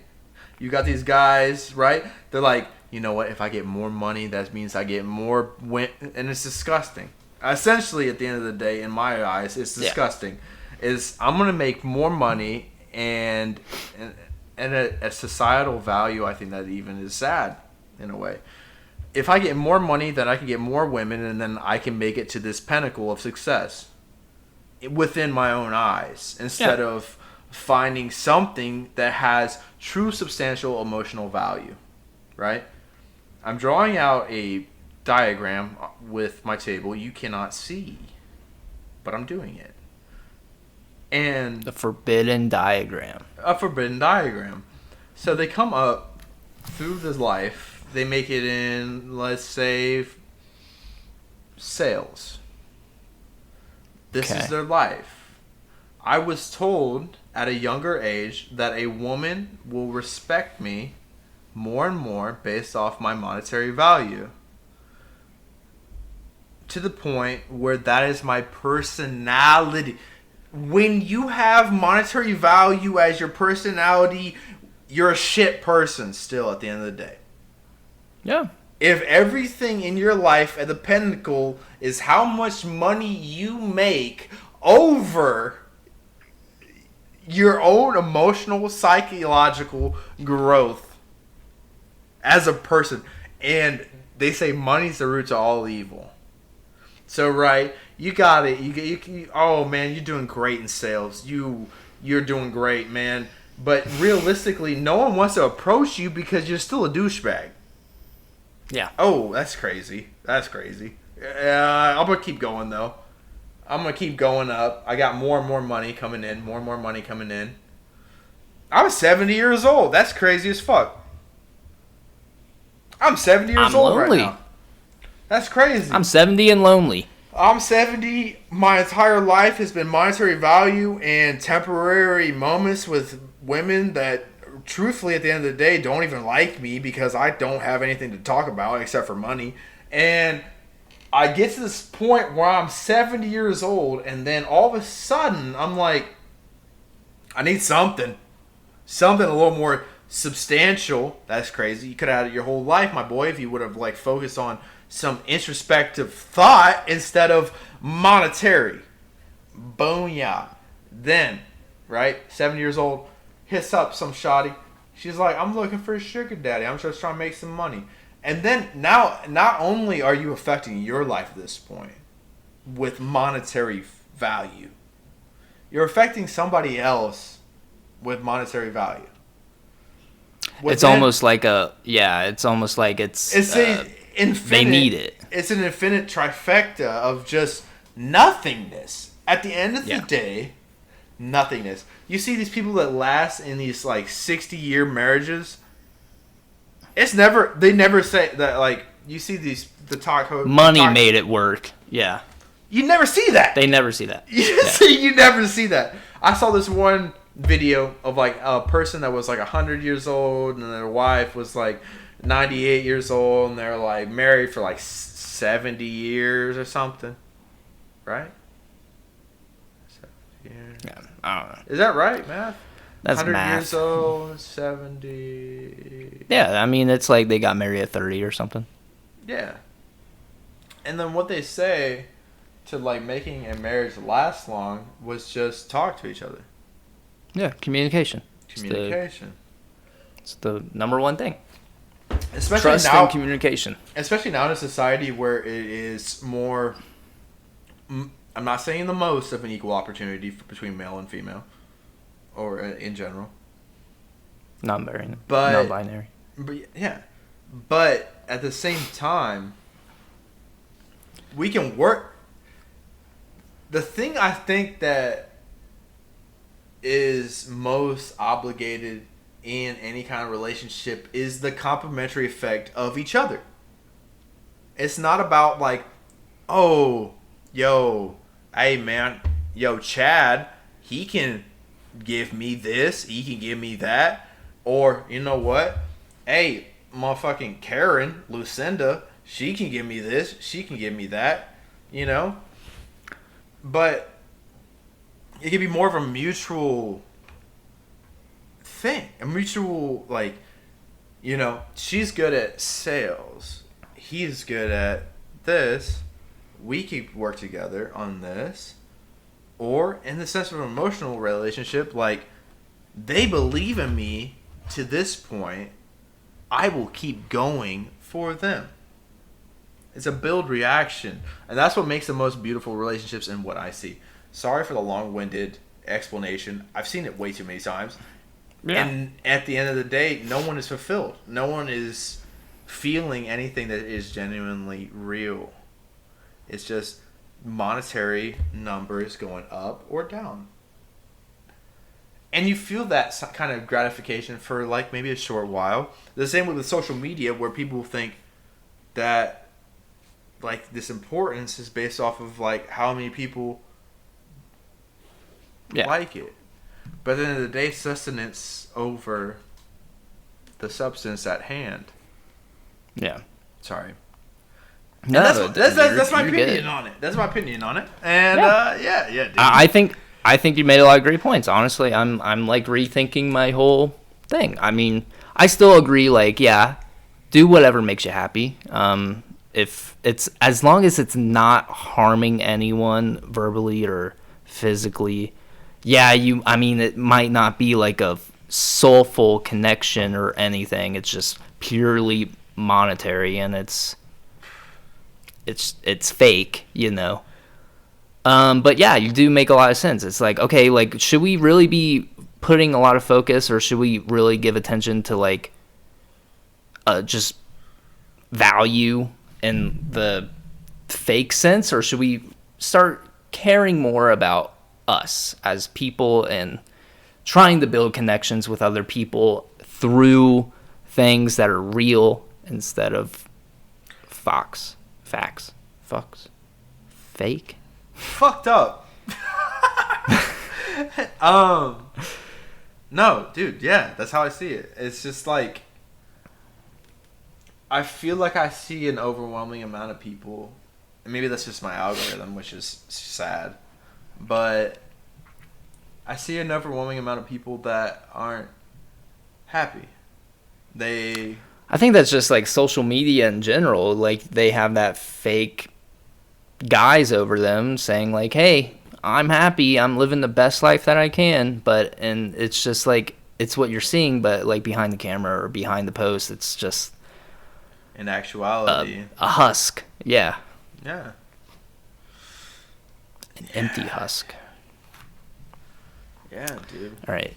You got these guys, right? They're like, you know what? If I get more money, that means I get more and it's disgusting. Essentially, at the end of the day, in my eyes, it's disgusting. I'm gonna make more money, and a societal value, I think that even is sad in a way. If I get more money, then I can get more women, and then I can make it to this pinnacle of success within my own eyes, instead of finding something that has true substantial emotional value, right? I'm drawing out a diagram with my table you cannot see, but I'm doing it. And the forbidden diagram. A forbidden diagram. So they come up through this life. They make it in, let's say, sales. This is their life. I was told at a younger age that a woman will respect me more and more based off my monetary value. To the point where that is my personality. When you have monetary value as your personality, you're a shit person still at the end of the day. Yeah. If everything in your life at the pinnacle is how much money you make over your own emotional, psychological growth as a person, and they say money's the root to all evil. So, right, you got it. You oh man, you're doing great in sales. You're doing great, man. But realistically, no one wants to approach you because you're still a douchebag. Yeah. Oh, that's crazy. That's crazy. I'm gonna keep going though. I'm gonna keep going up. I got more and more money coming in. More and more money coming in. I'm 70 years old. That's crazy as fuck. I'm 70 years old lonely right now. That's crazy. I'm 70 and lonely. I'm 70. My entire life has been monetary value and temporary moments with women that, truthfully, at the end of the day, don't even like me because I don't have anything to talk about except for money. And I get to this point where I'm 70 years old, and then all of a sudden, I'm like, I need something. Something a little more substantial. That's crazy. You could have had it your whole life, my boy, if you would have like focused on some introspective thought instead of monetary. Booyah. Then, right, 7 years old, hits up some shoddy. She's like, I'm looking for a sugar daddy. I'm just trying to make some money. And then now, not only are you affecting your life at this point with monetary value, you're affecting somebody else with monetary value. It's almost like it's almost like it's infinite, they need it. It's an infinite trifecta of just nothingness. At the end of the day, nothingness. You see these people that last in these like 60-year marriages. They never say that, like, you see the talk host. Money made it work. Yeah. You never see that. They never see that. You never see that. I saw this one video of like a person that was like 100 years old, and their wife was like 98 years old, and they're like married for like 70 years or something, right? 70 years. Yeah, I don't know. Is that right, math? That's 100 math. years old, 70. Yeah, I mean, it's like they got married at 30 or something. Yeah. And then what they say to like making a marriage last long was just talk to each other. Yeah, communication. Communication. It's the number one thing. Especially Trust now, and communication. especially now in a society where it is more. I'm not saying the most of an equal opportunity between male and female, or in general. Non-binary. But Non-binary. But yeah, but at the same time, we can work. The thing I think that is most obligated in any kind of relationship is the complementary effect of each other. It's not about like, oh, yo, hey man, yo, Chad, he can give me this, he can give me that, or you know what? Hey, motherfucking Karen, Lucinda, she can give me this, she can give me that, you know? But it could be more of a mutual thing. A mutual, like, you know, she's good at sales. He's good at this. We could work together on this. Or, in the sense of an emotional relationship, like, they believe in me to this point. I will keep going for them. It's a build reaction. And that's what makes the most beautiful relationships in what I see. Sorry for the long-winded explanation. I've seen it way too many times. Yeah. And at the end of the day, no one is fulfilled. No one is feeling anything that is genuinely real. It's just monetary numbers going up or down. And you feel that kind of gratification for like maybe a short while. The same with social media, where people think that like this importance is based off of like how many people like it. But at the end of the day, sustenance over the substance at hand. Yeah. Sorry. No, that's my opinion on it. That's my opinion on it. And dude. I think you made a lot of great points. Honestly, I'm like rethinking my whole thing. I mean, I still agree. Like, yeah, do whatever makes you happy. If it's as long as it's not harming anyone verbally or physically. Yeah, I mean, it might not be like a soulful connection or anything. It's just purely monetary, and it's fake, you know. But yeah, you do make a lot of sense. It's like, okay, like, should we really be putting a lot of focus, or should we really give attention to like just value in the fake sense, or should we start caring more about us as people and trying to build connections with other people through things that are real instead of facts, fake, fucked up. No, dude, yeah, that's how I see it. It's just like I feel like I see an overwhelming amount of people, and maybe that's just my algorithm, which is sad. But I see an overwhelming amount of people that aren't happy. I think that's just like social media in general. Like, they have that fake guise over them saying like, hey, I'm happy, I'm living the best life that I can. And it's just like, it's what you're seeing, but like behind the camera or behind the post, it's just in actuality a husk. Yeah. An empty husk. Yeah, dude. All right.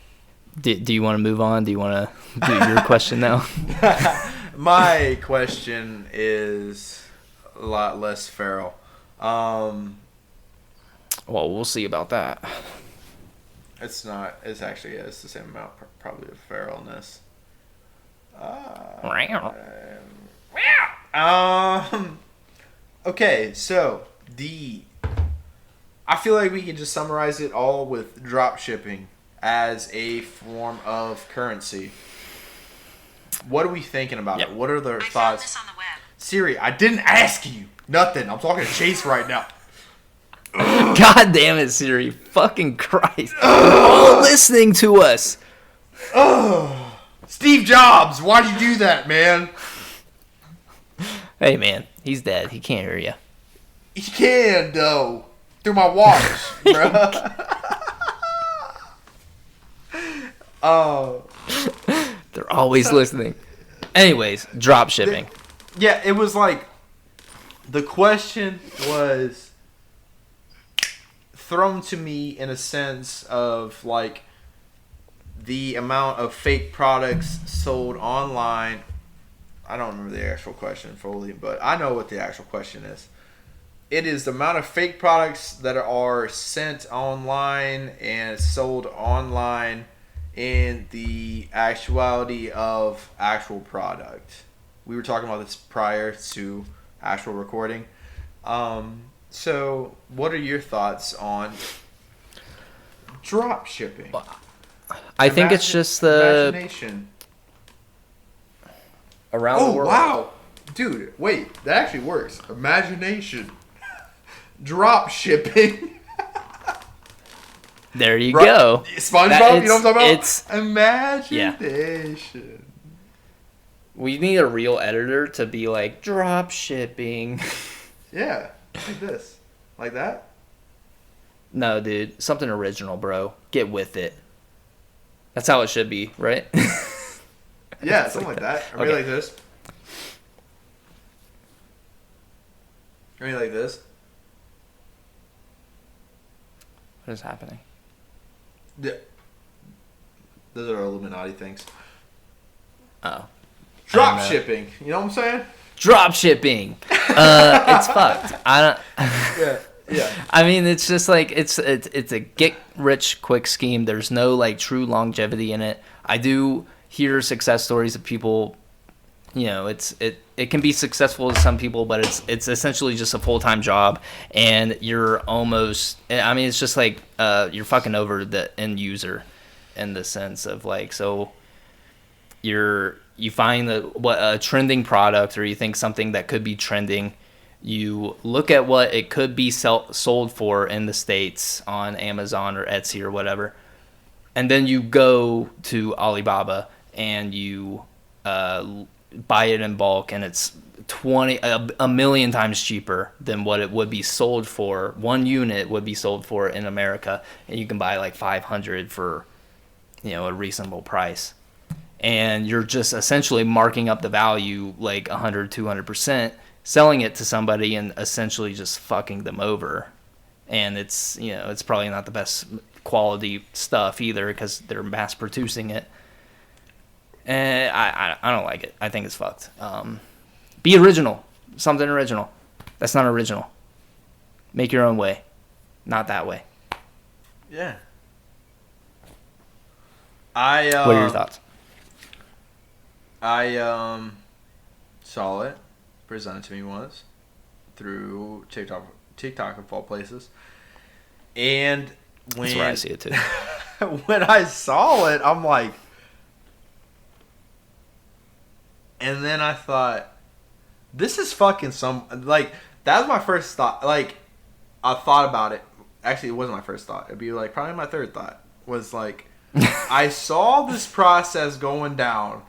Do you want to move on? Do you want to do your question now? My question is a lot less feral. Well, we'll see about that. It's not. It's actually, it's the same amount, probably, of feralness. Okay, so I feel like we can just summarize it all with drop shipping as a form of currency. What are we thinking about Yep. it? What are their I found thoughts? this on the web. Siri, I didn't ask you nothing. I'm talking to Chase right now. God damn it, Siri. Fucking Christ. They're all listening to us. Steve Jobs, why'd you do that, man? Hey, man. He's dead. He can't hear you. He can, though. Through my watch, bro. Oh. They're always listening. Anyways, drop shipping. Yeah, it was like the question was thrown to me in a sense of like the amount of fake products sold online. I don't remember the actual question fully, but I know what the actual question is. It is the amount of fake products that are sent online and sold online in the actuality of actual product. We were talking about this prior to actual recording. So what are your thoughts on drop shipping? I think it's just the imagination. around the Oh world. wow, dude! Wait, that actually works. Imagination, drop shipping. There you Right. go. SpongeBob, you know what I'm talking about? It's Imagination. we need a real editor to be like drop shipping. Yeah, like this, like that. No, dude, something original, bro. Get with it. That's how it should be, right? Yeah, something like that. Or maybe Okay. like this. Or maybe like this. What is happening? Yeah. Those are Illuminati things. Oh. Drop I don't know. shipping. You know what I'm saying? Drop shipping. It's fucked. I don't. Yeah. Yeah. I mean, it's just like it's a get rich quick scheme. There's no like true longevity in it. I do hear success stories of people. You know, it can be successful to some people, but it's essentially just a full-time job, and you're almost. I mean, it's just like you're fucking over the end user, in the sense of like so. You find a trending product, or you think something that could be trending. You look at what it could be sold for in the States on Amazon or Etsy or whatever, and then you go to Alibaba and you buy it in bulk, and it's a million times cheaper than what it would be sold for. One unit would be sold for in America, and you can buy like 500 for a reasonable price. And you're just essentially marking up the value like 100, 200%, selling it to somebody and essentially just fucking them over. And it's probably not the best quality stuff either because they're mass producing it. And I don't like it. I think it's fucked. Be original. Something original. That's not original. Make your own way. Not that way. Yeah. What are your thoughts? I saw it presented to me once through TikTok of all places, and That's where I see it too. when I saw it, I'm like, and then I thought, this is fucking like that was my first thought. Like I thought about it. Actually, it wasn't my first thought. It'd be like probably my third thought was like, I saw this process going down.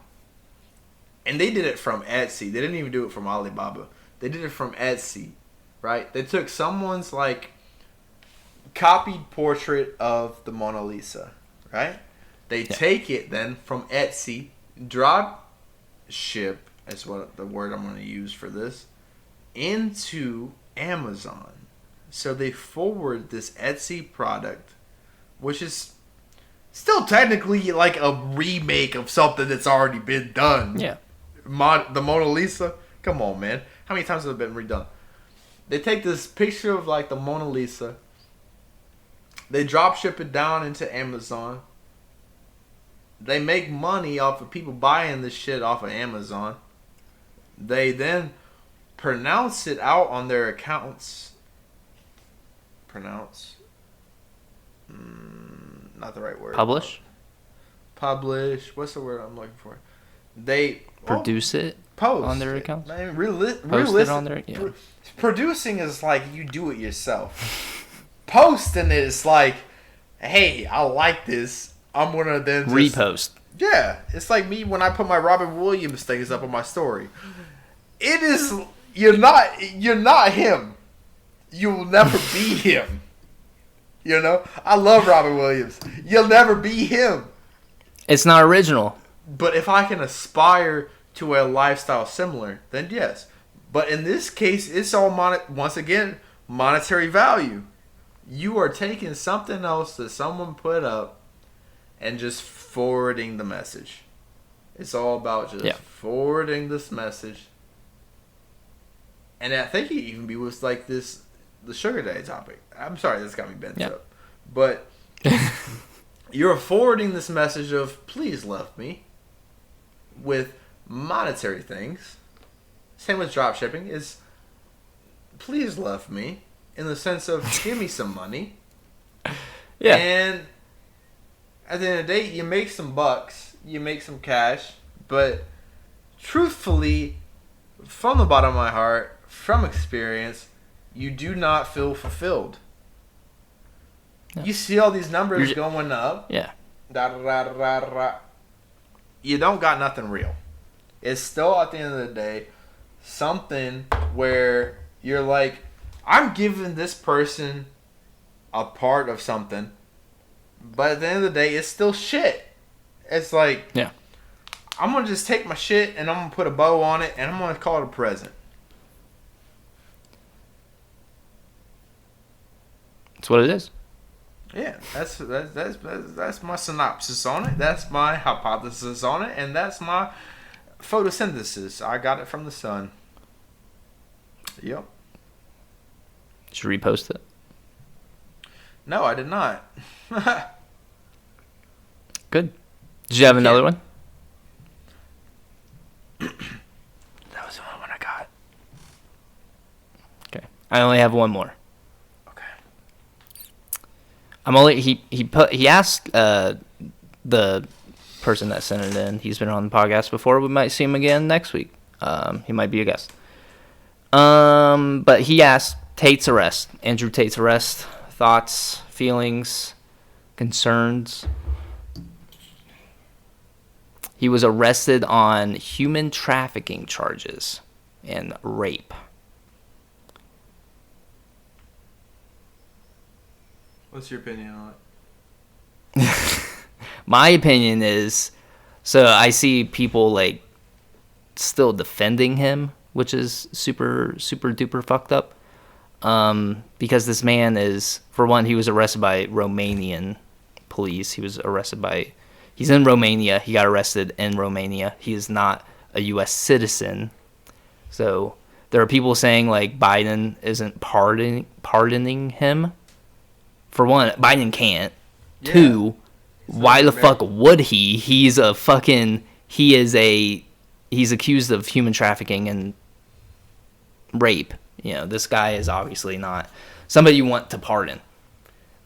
And they did it from Etsy. They didn't even do it from Alibaba. They did it from Etsy, right? They took someone's like copied portrait of the Mona Lisa, right? They take it then from Etsy, drop ship is what the word I'm going to use for this, into Amazon. So they forward this Etsy product, which is still technically like a remake of something that's already been done. Yeah. The Mona Lisa? Come on, man. How many times has it been redone? They take this picture of like the Mona Lisa. They drop ship it down into Amazon. They make money off of people buying this shit off of Amazon. They then pronounce it out on their accounts. Pronounce? Not the right word. Publish? Publish. What's the word I'm looking for? they produce it post on their accounts. I mean, Post it on their producing is like you do it yourself. Posting it is like, hey, I like this. I'm gonna then just, repost. Yeah, it's like me when I put my Robin Williams things up on my story. It is you're not him. You will never be him. You know, I love Robin Williams. You'll never be him. It's not original. But if I can aspire to a lifestyle similar, then yes. But in this case, it's all once again monetary value. You are taking something else that someone put up and just forwarding the message. It's all about just forwarding this message. And I think it even was like the sugar daddy topic. I'm sorry, this got me bent up. But you're forwarding this message of please love me with monetary things. Same with drop shipping is please love me in the sense of give me some money. Yeah. And at the end of the day, you make some bucks, you make some cash, but truthfully, from the bottom of my heart, from experience, you do not feel fulfilled. No. You see all these numbers going up. Yeah. You don't got nothing real. It's still, at the end of the day, something where you're like, I'm giving this person a part of something, but at the end of the day, it's still shit. It's like, I'm going to just take my shit and I'm going to put a bow on it and I'm going to call it a present. That's what it is. Yeah, that's my synopsis on it. That's my hypothesis on it, and that's my photosynthesis. I got it from the sun. Yep. Did you repost it? No, I did not. Good. Did you have another one? That was the only one I got. Okay. I only have one more. Okay. He asked the person that sent it in. He's been on the podcast before. We might see him again next week. He might be a guest. But he asked Andrew Tate's arrest, thoughts, feelings, concerns. He was arrested on human trafficking charges and rape. What's your opinion on it? My opinion is, so I see people like still defending him, which is super, super duper fucked up. Because this man is, for one, he was arrested by Romanian police. He's in Romania. He got arrested in Romania. He is not a U.S. citizen. So there are people saying like Biden isn't pardoning him. For one, Biden can't. Yeah. Two, why the fuck would he? He's accused of human trafficking and rape. You know, this guy is obviously not somebody you want to pardon.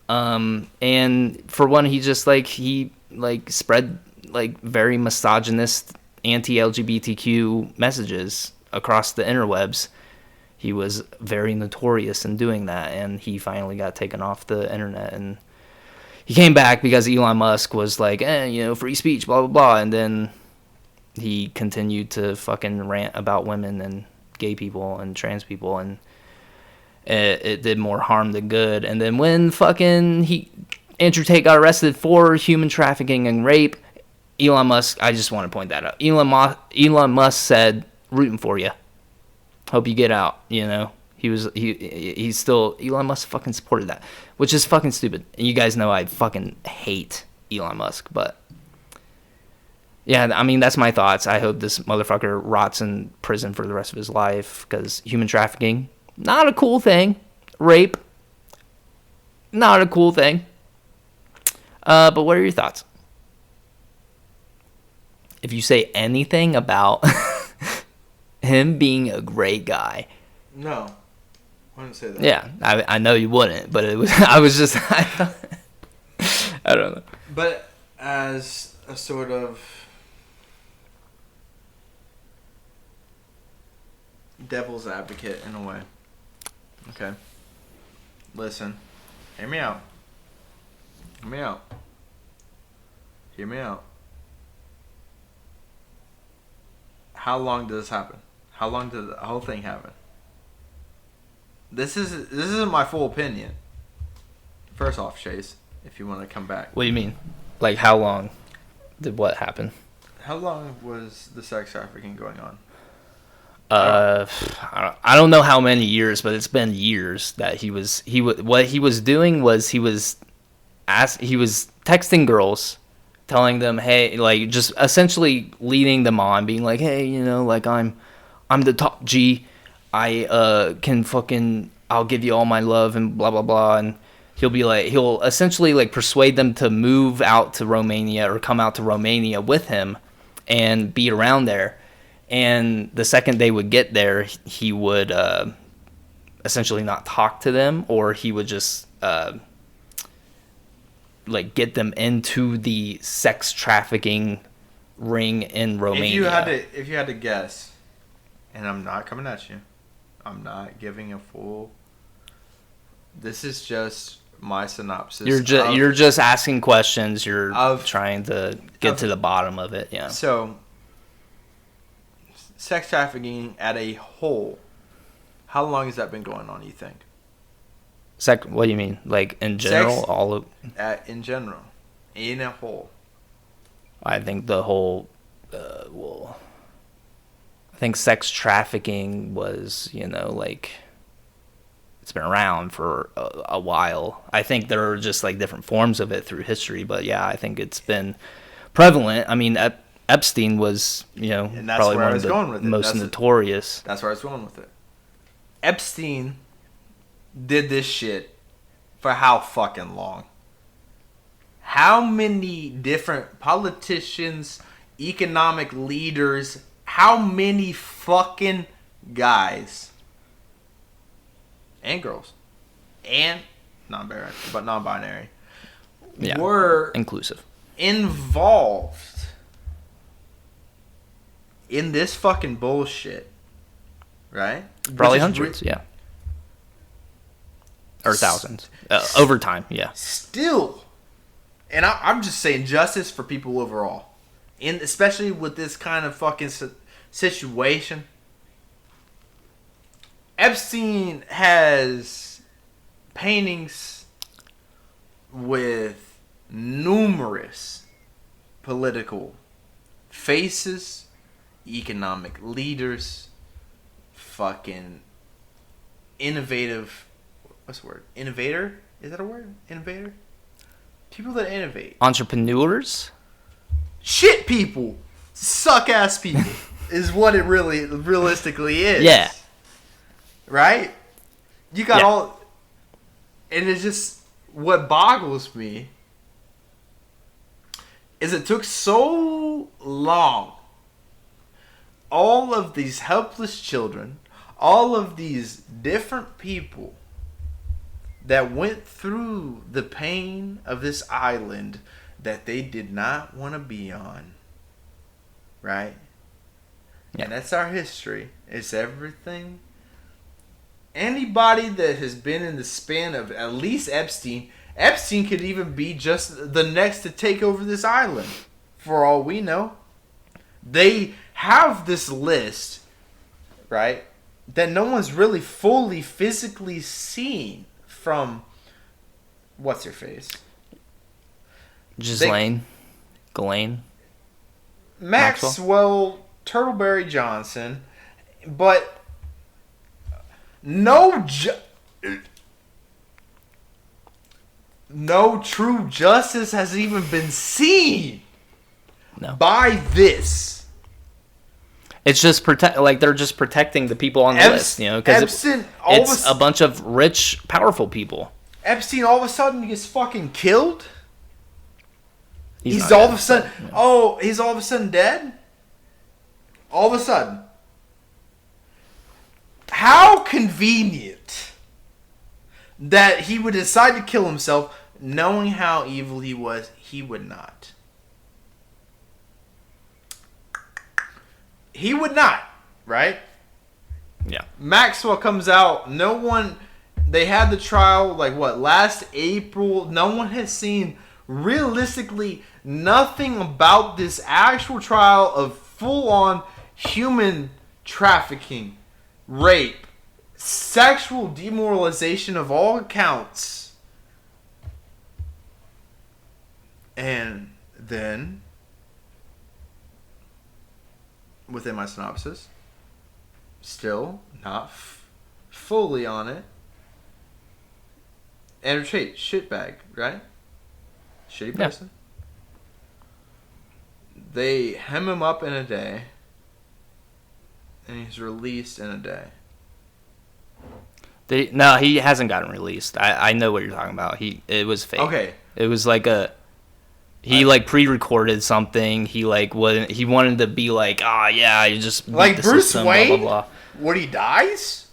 And for one, he spread like very misogynist, anti-LGBTQ messages across the interwebs. He was very notorious in doing that, and he finally got taken off the internet. And he came back because Elon Musk was like, free speech, blah, blah, blah. And then he continued to fucking rant about women and gay people and trans people, and it did more harm than good. And then when Andrew Tate got arrested for human trafficking and rape, Elon Musk, I just want to point that out. Elon Musk said, rooting for you. Hope you get out, you know. He's still, Elon Musk fucking supported that, which is fucking stupid. And you guys know I fucking hate Elon Musk, but yeah, I mean, that's my thoughts. I hope this motherfucker rots in prison for the rest of his life, because human trafficking, not a cool thing. Rape, not a cool thing. But what are your thoughts? If you say anything about him being a great guy. No, I wouldn't say that. Yeah, I know you wouldn't, but it was. I don't know. But as a sort of devil's advocate in a way. Okay. Listen. Hear me out. Hear me out. Hear me out. How long does this happen? How long did the whole thing happen? This isn't my full opinion. First off, Chase, if you want to come back. What do you mean? Like, how long did what happen? How long was the sex trafficking going on? I don't know how many years, but it's been years that what he was doing was he was texting girls, telling them, hey, like, just essentially leading them on, being like, hey, like, I'm the top G. I'll give you all my love and blah blah blah, and he'll essentially like persuade them to move out to Romania or come out to Romania with him and be around there. And the second they would get there, he would essentially not talk to them, or he would just like get them into the sex trafficking ring in Romania. If you had to guess, and I'm not coming at you, I'm not giving a full. This is just my synopsis. You're just asking questions. You're trying to get to the bottom of it. Yeah. So, sex trafficking at a whole. How long has that been going on? You think? What do you mean? Like in general, in general, in a whole. I think the whole. I think sex trafficking was, like, it's been around for a while. I think there are just like different forms of it through history, but yeah, I think it's been prevalent. I mean, Epstein was, and that's probably where one I was of going with the it. most notorious. That's where I was going with it. Epstein did this shit for how fucking long? How many different politicians, economic leaders, how many fucking guys and girls and non-binary were inclusive involved in this fucking bullshit, right? Probably hundreds, yeah. Or thousands. Over time, yeah. Still. And I'm just saying justice for people overall. Especially with this kind of fucking situation. Epstein has paintings with numerous political faces, economic leaders, fucking innovative. What's the word? Innovator? Is that a word? Innovator? People that innovate. Entrepreneurs? Shit people. Suck ass people. Is what it really realistically is. Yeah. Right? You got all. And it's just. What boggles me is it took so long. All of these helpless children, all of these different people that went through the pain of this island that they did not want to be on. Right? Yeah. And that's our history. It's everything. Anybody that has been in the span of at least Epstein could even be just the next to take over this island. For all we know. They have this list, right, that no one's really fully physically seen from, what's her face? Ghislaine. Maxwell Turtleberry Johnson, but no true justice has even been seen by this. It's just they're just protecting the people on the list, because it's a bunch of rich, powerful people. Epstein all of a sudden gets fucking killed. He's all of a sudden dead. All of a sudden. How convenient that he would decide to kill himself, knowing how evil he was. He would not. He would not, right? Yeah. Maxwell comes out. No one. They had the trial last April. No one has seen realistically nothing about this actual trial of full-on human trafficking, rape, sexual demoralization of all accounts. And then, within my synopsis, still not fully on it. Andrew Tate, shitbag, right? Shitty person. Yeah. They hem him up in a day, and he's released in a day. No, he hasn't gotten released. I know what you're talking about. It was fake. Okay. It was like he pre-recorded something. He wanted to be like, you just like Bruce system, Wayne. Blah, blah, blah. When he dies.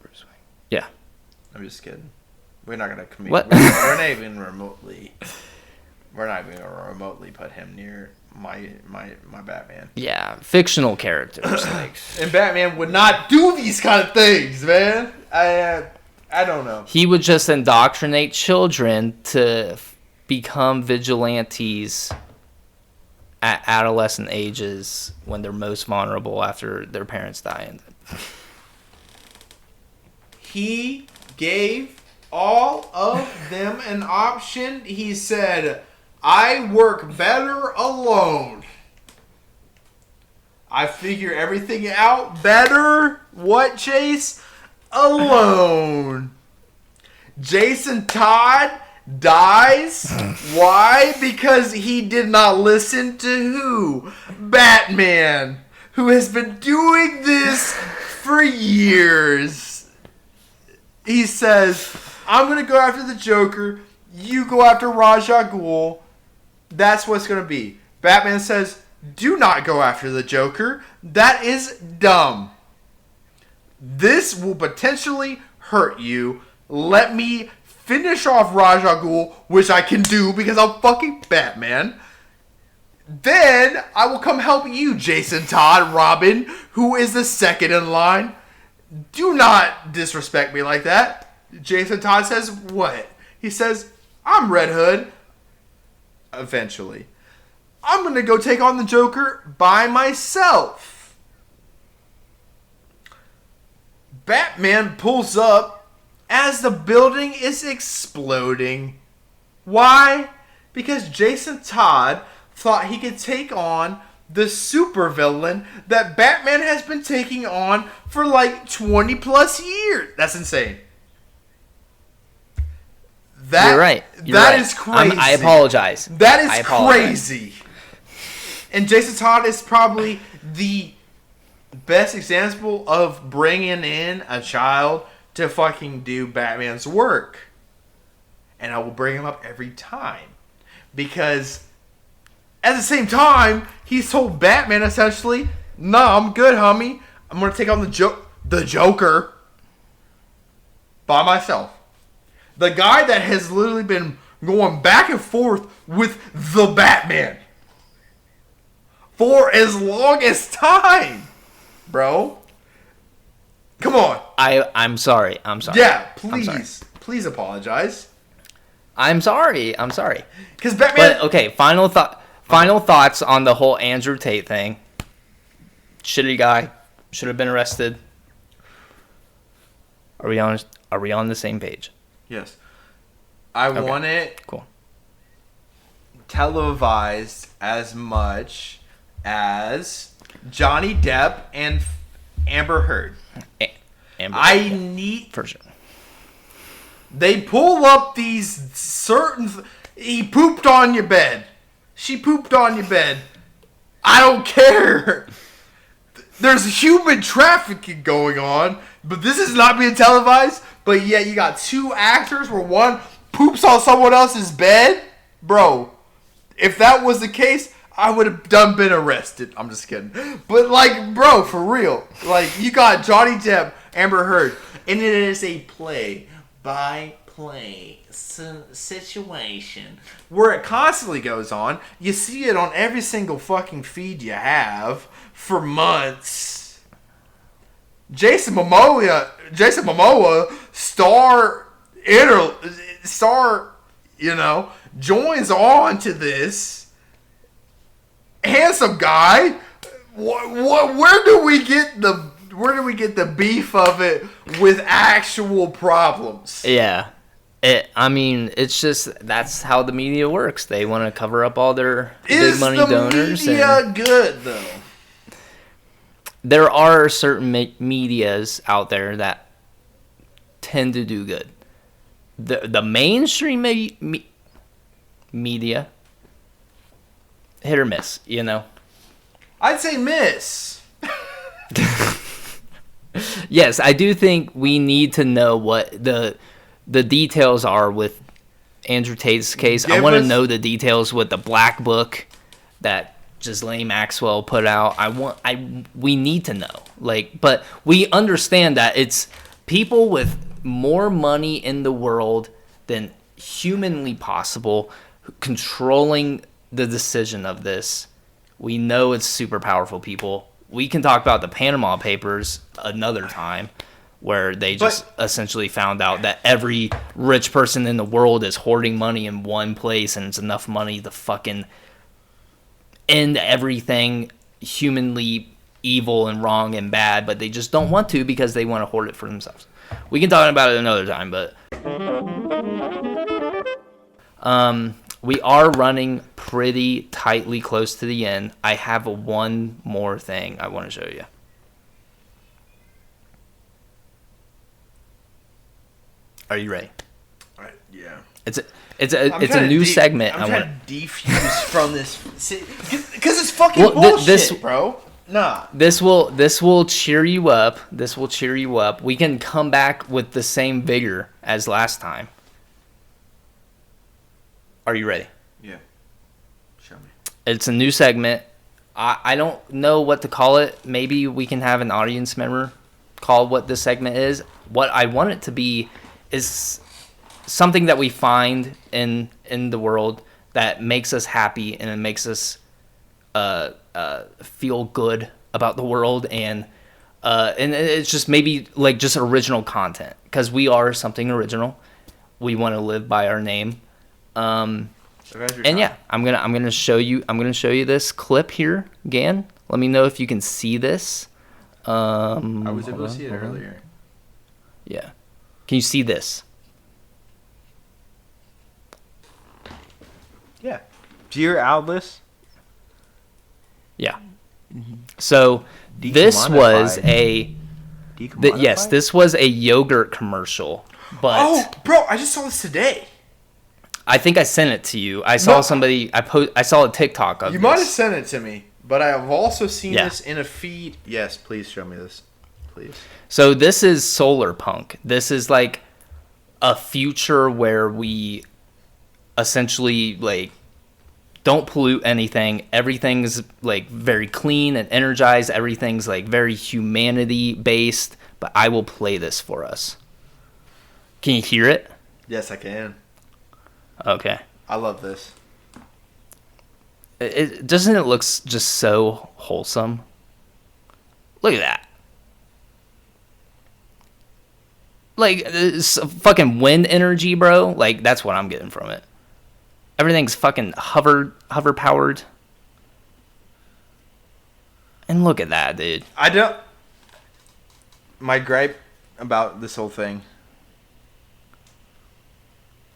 Bruce Wayne. Yeah. I'm just kidding. We're not gonna commit. What? We're not even remotely. We're not even gonna remotely put him near my Batman. Yeah, fictional characters. And Batman would not do these kind of things, man. I don't know. He would just indoctrinate children to become vigilantes at adolescent ages when they're most vulnerable after their parents die. He gave all of them an option. He said, I work better alone. I figure everything out better. What, Chase? Alone. Jason Todd dies. Why? Because he did not listen to who? Batman, who has been doing this for years. He says, I'm going to go after the Joker. You go after Ra's al Ghul. That's what's going to be. Batman says, do not go after the Joker. That is dumb. This will potentially hurt you. Let me finish off Ra's al Ghul, which I can do because I'm fucking Batman. Then I will come help you, Jason Todd, Robin, who is the second in line. Do not disrespect me like that. Jason Todd says, what? He says, I'm Red Hood. Eventually. I'm going to go take on the Joker by myself. Batman pulls up as the building is exploding. Why? Because Jason Todd thought he could take on the supervillain that Batman has been taking on for 20 plus years. That's insane. You're right. That is crazy. I apologize. That is crazy. And Jason Todd is probably the best example of bringing in a child to fucking do Batman's work. And I will bring him up every time. Because at the same time, he's told Batman essentially, no, I'm good, homie. I'm going to take on the Joker by myself. The guy that has literally been going back and forth with the Batman for as long as time, bro. Come on. I'm sorry. Yeah, please apologize. I'm sorry. Because Batman. But okay, final thoughts on the whole Andrew Tate thing. Shitty guy. Should have been arrested. Are we on the same page? Yes. I want it cool. televised as much as Johnny Depp and Amber Heard. I need... For sure. They pull up these certain... He pooped on your bed. She pooped on your bed. I don't care. There's human trafficking going on, but this is not being televised. But yet you got two actors where one poops on someone else's bed. Bro, if that was the case, I would have been arrested. I'm just kidding. But bro, for real. You got Johnny Depp, Amber Heard, and it is a play-by-play situation where it constantly goes on. You see it on every single fucking feed you have for months. Jason Momoa, star, joins on to this handsome guy. Where do we get the beef of it with actual problems? Yeah. It's just that's how the media works. They want to cover up all their big money donors. Is the media good though? There are certain medias out there that tend to do good. The mainstream media, hit or miss, I'd say miss. Yes, I do think we need to know what the details are with Andrew Tate's case. I want to know the details with the black book that Ghislaine Maxwell put out. We need to know. But we understand that it's people with more money in the world than humanly possible controlling the decision of this. We know it's super powerful people. We can talk about the Panama Papers another time, where they just essentially found out that every rich person in the world is hoarding money in one place, and it's enough money to fucking end everything humanly evil and wrong and bad, but they just don't want to because they want to hoard it for themselves. We can talk about it another time, but we are running pretty tightly close to the end. I have one more thing I want to show you. Are you ready? Yeah. It's a new segment. I'm trying to defuse from this because it's fucking bullshit, bro. Nah. This will cheer you up. This will cheer you up. We can come back with the same vigor as last time. Are you ready? Yeah. Show me. It's a new segment. I don't know what to call it. Maybe we can have an audience member call what this segment is. What I want it to be is something that we find in the world that makes us happy and it makes us feel good about the world, and it's just maybe just original content, because we are something original. We want to live by our name. And yeah, I'm gonna show you this clip here, Gan. Let me know if you can see this. I was able to see it earlier. Yeah. Can you see this? Yeah. Dear Aldous. Yeah. Mm-hmm. So this was this was a yogurt commercial. But bro, I just saw this today. I think I sent it to you. I saw somebody. I saw a TikTok of. You might have sent it to me, but I have also seen this in a feed. Yes, please show me this, please. So this is solar punk. This is like a future where we essentially don't pollute anything. Everything's very clean and energized. Everything's very humanity based. But I will play this for us. Can you hear it? Yes, I can. Okay. I love this. Doesn't it look just so wholesome? Look at that. It's fucking wind energy, bro. That's what I'm getting from it. Everything's fucking hover powered. And look at that, dude. My gripe about this whole thing.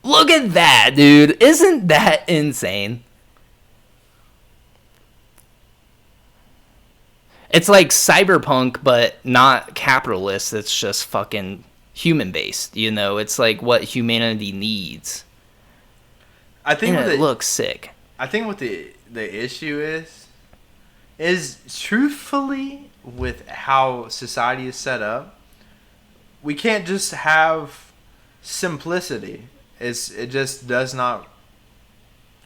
Look at that, dude. Isn't that insane? It's like cyberpunk, but not capitalist. It's just fucking human-based, It's what humanity needs. I think it looks sick. I think what the issue is truthfully with how society is set up, we can't just have simplicity. It just does not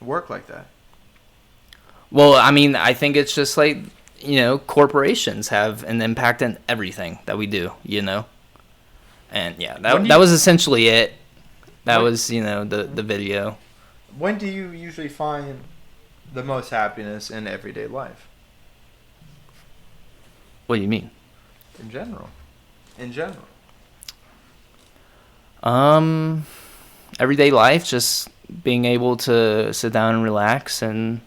work like that. Well, I mean, I think it's just corporations have an impact on everything that we do, And yeah, that was essentially it. That was, the video. When do you usually find the most happiness in everyday life? What do you mean? In general. in general? Everyday life, just being able to sit down and relax and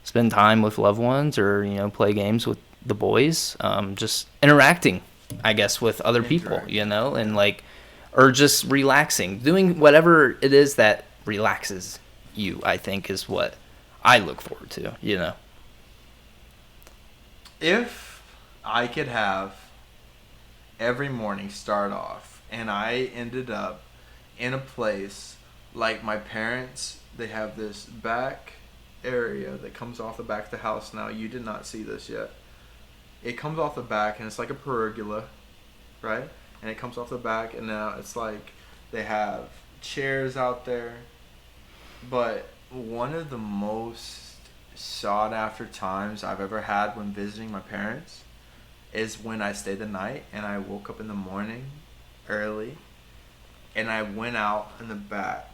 spend time with loved ones, or play games with the boys. Just interacting, I guess, with other people, and or just relaxing, doing whatever it is that relaxes you, I think, is what I look forward to. If I could have every morning start off and I ended up in a place like my parents, they have this back area that comes off the back of the house. Now, you did not see this yet. It comes off the back and it's like a pergola, right? And it comes off the back, and now it's like they have chairs out there. But one of the most sought after times I've ever had when visiting my parents is when I stayed the night and I woke up in the morning early and I went out in the back,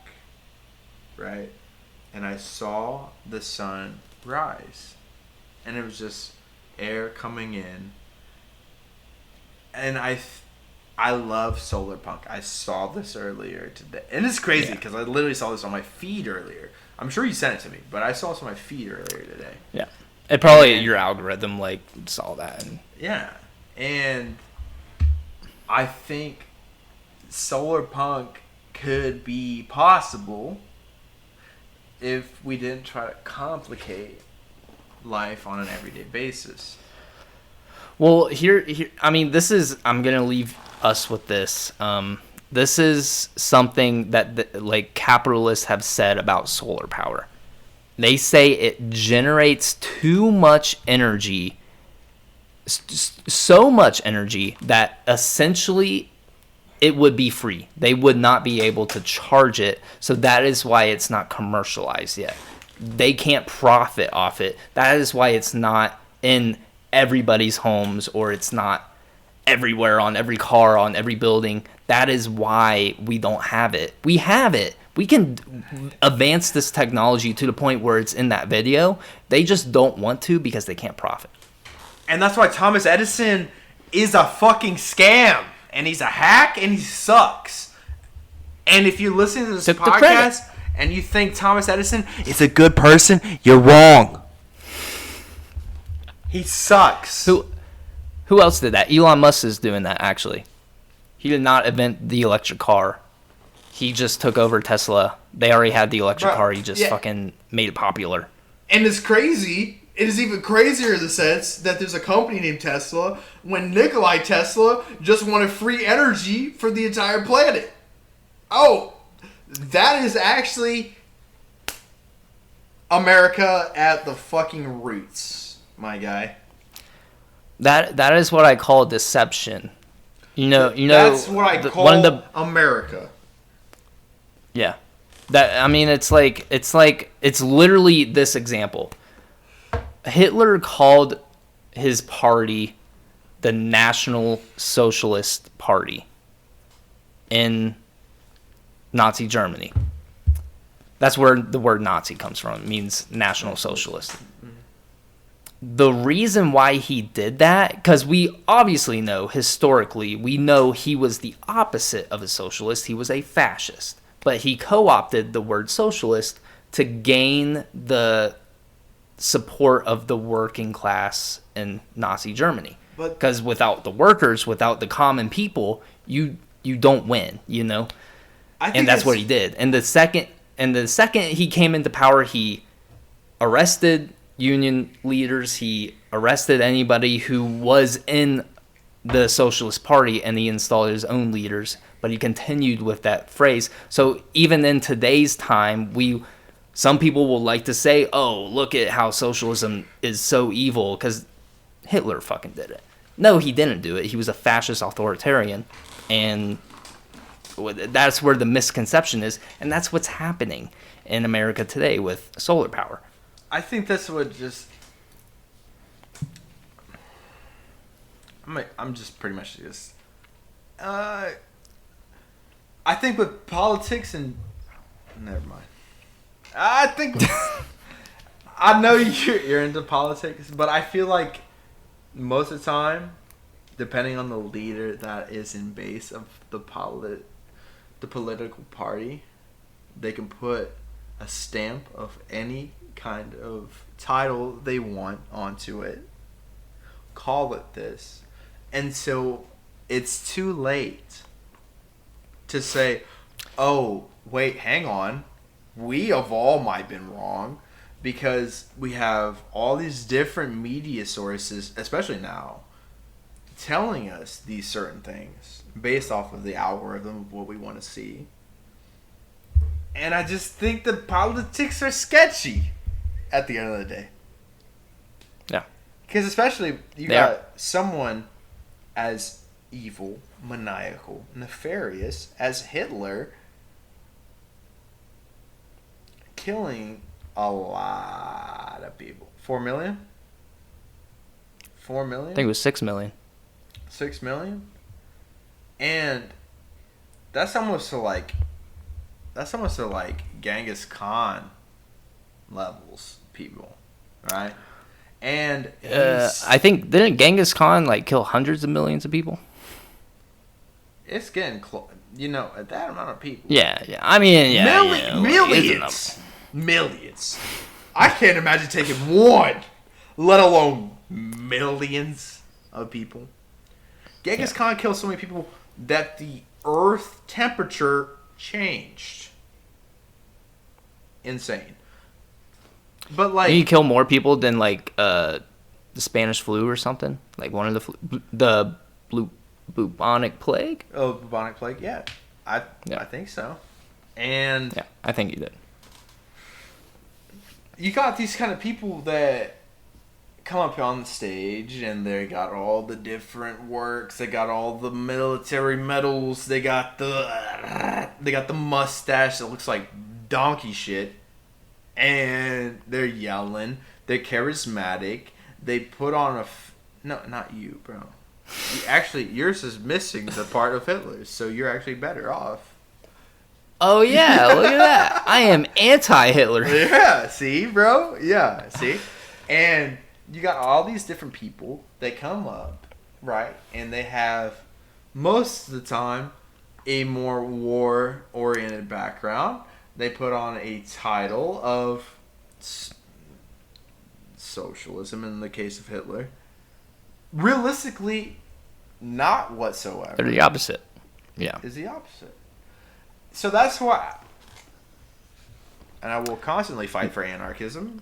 right? And I saw the sun rise. And it was just air coming in. And I love solar punk. I saw this earlier today. And it's crazy because I literally saw this on my feed earlier. I'm sure you sent it to me, but I saw this on my feed earlier today. Yeah. It probably, your algorithm, saw that. Yeah. And I think solar punk could be possible if we didn't try to complicate life on an everyday basis. Well, here, I mean, I'm going to leave us with this. This is something that capitalists have said about solar power. They say it generates too much energy, so much energy that essentially it would be free. They would not be able to charge it. So that is why it's not commercialized yet. They can't profit off it. That is why it's not in everybody's homes, or it's not everywhere, on every car, on every building. That is why we don't have it. We have it. We can advance this technology to the point where it's in that video. They just don't want to because they can't profit. And that's why Thomas Edison is a fucking scam. And he's a hack, and he sucks. And if you listen to this podcast and you think Thomas Edison is a good person, you're wrong. He sucks. Who else did that? Elon Musk is doing that, actually. He did not invent the electric car. He just took over Tesla. They already had the electric car. He just fucking made it popular. And it's crazy. It is even crazier in the sense that there's a company named Tesla when Nikolai Tesla just wanted free energy for the entire planet. Oh, that is actually America at the fucking roots, my guy. That is what I call deception. That's what I call America. Yeah. It's literally this example. Hitler called his party the National Socialist Party in Nazi Germany. That's where the word Nazi comes from. It means National Socialist. The reason why he did that, because we obviously know, historically, we know he was the opposite of a socialist. He was a fascist. But he co-opted the word socialist to gain the support of the working class in Nazi Germany. Because without the workers, without the common people, you don't win, And that's what he did. And the second he came into power, he arrested union leaders, he arrested anybody who was in the Socialist Party, and he installed his own leaders. But he continued with that phrase. So even in today's time, some people will like to say, oh, look at how socialism is so evil because Hitler fucking did it. No, he didn't do it. He was a fascist authoritarian. And that's where the misconception is. And that's what's happening in America today with solar power. I think that's what I'm just pretty much just... I think with politics and... Never mind. I think I know you're into politics, but I feel like most of the time depending on the leader that is in base of the political party, they can put a stamp of any kind of title they want onto it, call it this, and so it's too late to say, oh, wait, hang on, we of all might have been wrong, because we have all these different media sources, especially now, telling us these certain things based off of the algorithm of what we want to see. And I just think the politics are sketchy at the end of the day. Yeah. Because especially you got someone as evil, maniacal, nefarious as Hitler killing a lot of people. 4 million? 4 million? I think it was 6 million. 6 million? And that's almost to like Genghis Khan levels people, right? And I think, didn't Genghis Khan like kill hundreds of millions of people? It's getting close. You know, at that amount of people. Yeah. I mean, yeah. Millions. I can't imagine taking one, let alone millions of people. Genghis Khan killed so many people that the Earth temperature changed. Insane. But like, you kill more people than like the Spanish flu or something, like one of the bubonic plague. Oh, bubonic plague. Yeah, I think so. And yeah, I think you did. You got these kind of people that come up on the stage and they got all the different works. They got all the military medals. They got the mustache that looks like donkey shit. And they're yelling. They're charismatic. They put on no, not you, bro. Yours is missing the part of Hitler's, so you're actually better off. Oh yeah, look at that. I am anti-Hitler. Yeah, see, bro? Yeah, see? And you got all these different people that come up, right? And they have, most of the time, a more war-oriented background. They put on a title of socialism in the case of Hitler. Realistically, not whatsoever. They're the opposite. Yeah. Is the opposite. So that's why, and I will constantly fight for anarchism,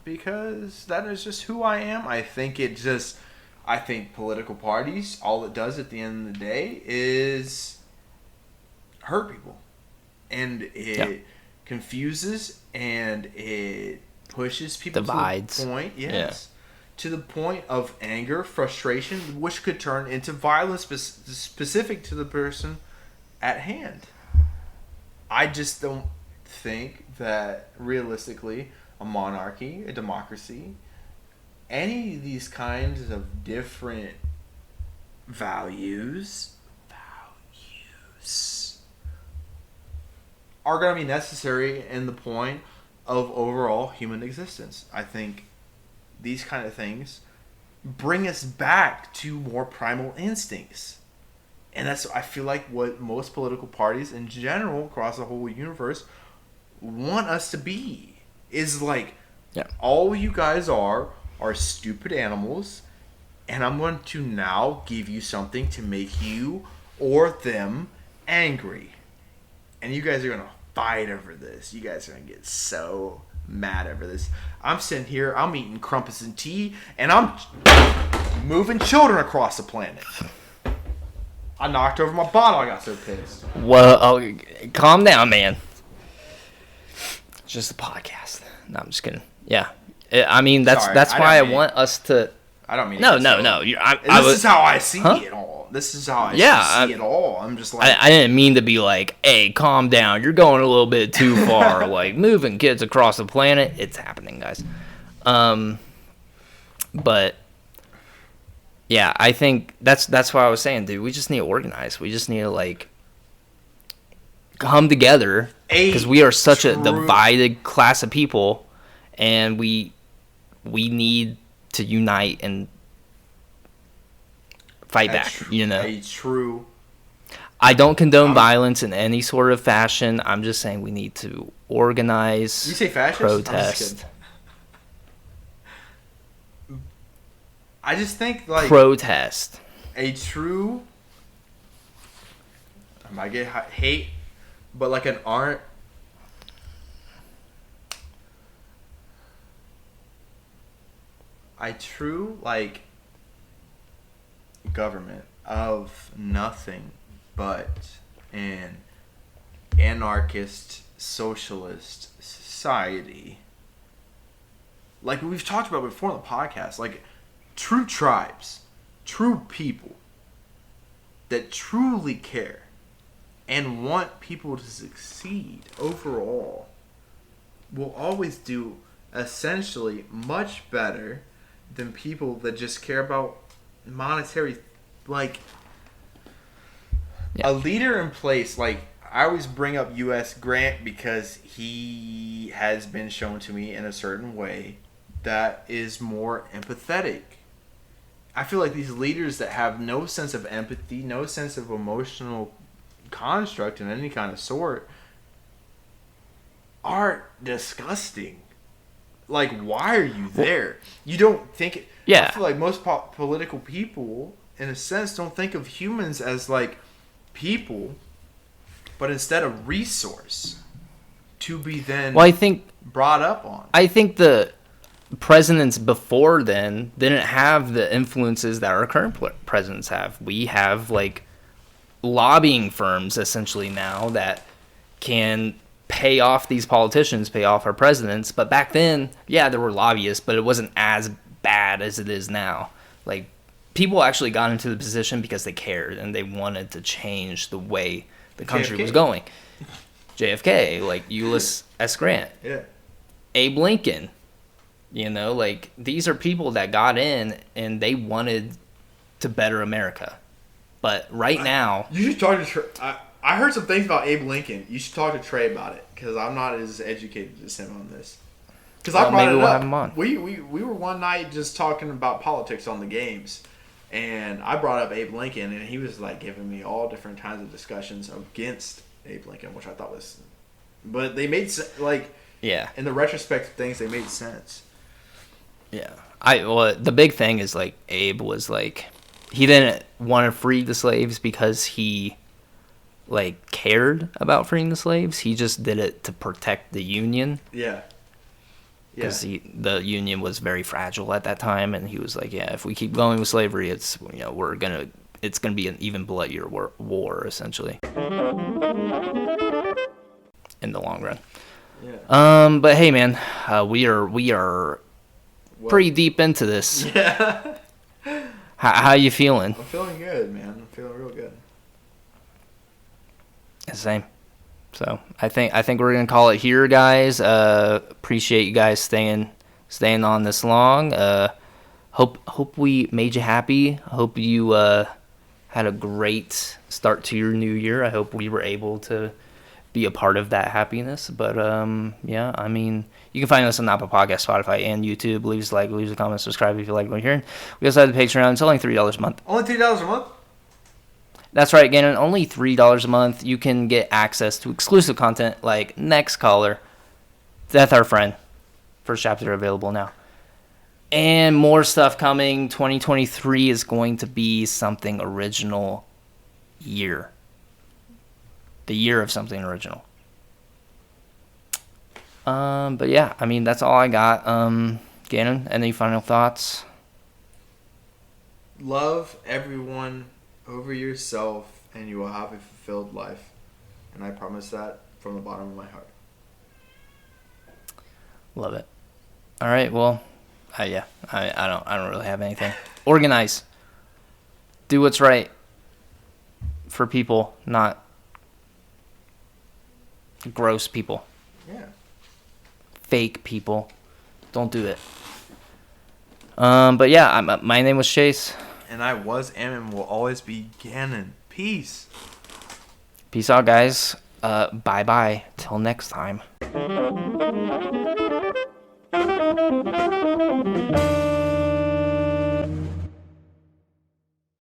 because that is just who I am. I think political parties, all it does at the end of the day is hurt people. And it confuses and it pushes people divides. To the point, to the point of anger, frustration, which could turn into violence specific to the person at hand. I just don't think that realistically a monarchy, a democracy, any of these kinds of different values are going to be necessary in the point of overall human existence. I think these kind of things bring us back to more primal instincts. And that's, I feel like, what most political parties in general across the whole universe want us to be. Is like, all you guys are stupid animals, and I'm going to now give you something to make you or them angry. And you guys are going to fight over this. You guys are going to get so mad over this. I'm sitting here, I'm eating crumpets and tea, and I'm moving children across the planet. I knocked over my bottle. I got so pissed. Well, calm down, man. It's just a podcast. No, I'm just kidding. Yeah, I mean that's why I want us to. I don't mean. No. This is how I see it all. This is how I see it all. I'm just like. I didn't mean to be like, hey, calm down. You're going a little bit too far. Like moving kids across the planet. It's happening, guys. But. Yeah, I think that's what I was saying, dude. We just need to organize. We just need to like come together because we are such a divided class of people, and we need to unite and fight back. A true. I don't condone violence in any sort of fashion. I'm just saying we need to organize. You say fascist? Protest. I just think like protest. A true. I might get hate, but like an art. A true like government of nothing but an anarchist socialist society. Like we've talked about before on the podcast, like true tribes, true people that truly care and want people to succeed overall will always do essentially much better than people that just care about monetary, like a leader in place. Like I always bring up U.S. Grant because he has been shown to me in a certain way that is more empathetic. I feel like these leaders that have no sense of empathy, no sense of emotional construct in any kind of sort are disgusting. Like, why are you there? You don't think... Yeah. I feel like most political people, in a sense, don't think of humans as, like, people, but instead a resource to be then brought up on. I think the presidents before then didn't have the influences that our current presidents have. We have, like, lobbying firms, essentially, now that can... pay off these politicians, pay off our presidents. But back then, yeah, there were lobbyists, but it wasn't as bad as it is now. Like, people actually got into the position because they cared and they wanted to change the way the country was going. JFK, like Ulysses S. Grant. Yeah. Abe Lincoln. Like, these are people that got in and they wanted to better America. But right now... You should talk to... I heard some things about Abe Lincoln. You should talk to Trey about it because I'm not as educated as him on this. Because I brought it up. Have him on. We were one night just talking about politics on the games, and I brought up Abe Lincoln, and he was like giving me all different kinds of discussions against Abe Lincoln, which I thought was, but they made in the retrospect of things, they made sense. Yeah, the big thing is like Abe was like he didn't want to free the slaves because he like cared about freeing the slaves. He just did it to protect the Union. Yeah. Because the Union was very fragile at that time, and he was like, "Yeah, if we keep going with slavery, it's it's gonna be an even bloodier war essentially in the long run." Yeah. But hey, man, we are pretty deep into this. Yeah. How you feeling? I'm feeling good, man. I'm feeling real good. Same. So I think we're gonna call it here, guys. Appreciate you guys staying on this long. Hope we made you happy. Hope you had a great start to your new year. I hope we were able to be a part of that happiness. But yeah, I mean, you can find us on Apple Podcasts, Spotify, and YouTube. Leave us a like, leave us a comment, subscribe if you like what you're hearing. We also have the Patreon. It's only $3 a month. Only $3 a month? That's right, Gannon. Only $3 a month. You can get access to exclusive content like Next Caller, Death Our Friend, first chapter available now, and more stuff coming. 2023 is going to be something original year. The year of something original. But yeah, I mean, that's all I got. Gannon, any final thoughts? Love everyone over yourself, and you will have a fulfilled life. And I promise that from the bottom of my heart. Love it. All right, well, I don't really have anything. Organize. Do what's right for people, not gross people. Yeah. Fake people. Don't do it. But yeah, my name was Chase. And I am and will always be Gannon. Peace. Peace out, guys. Bye-bye. Till next time.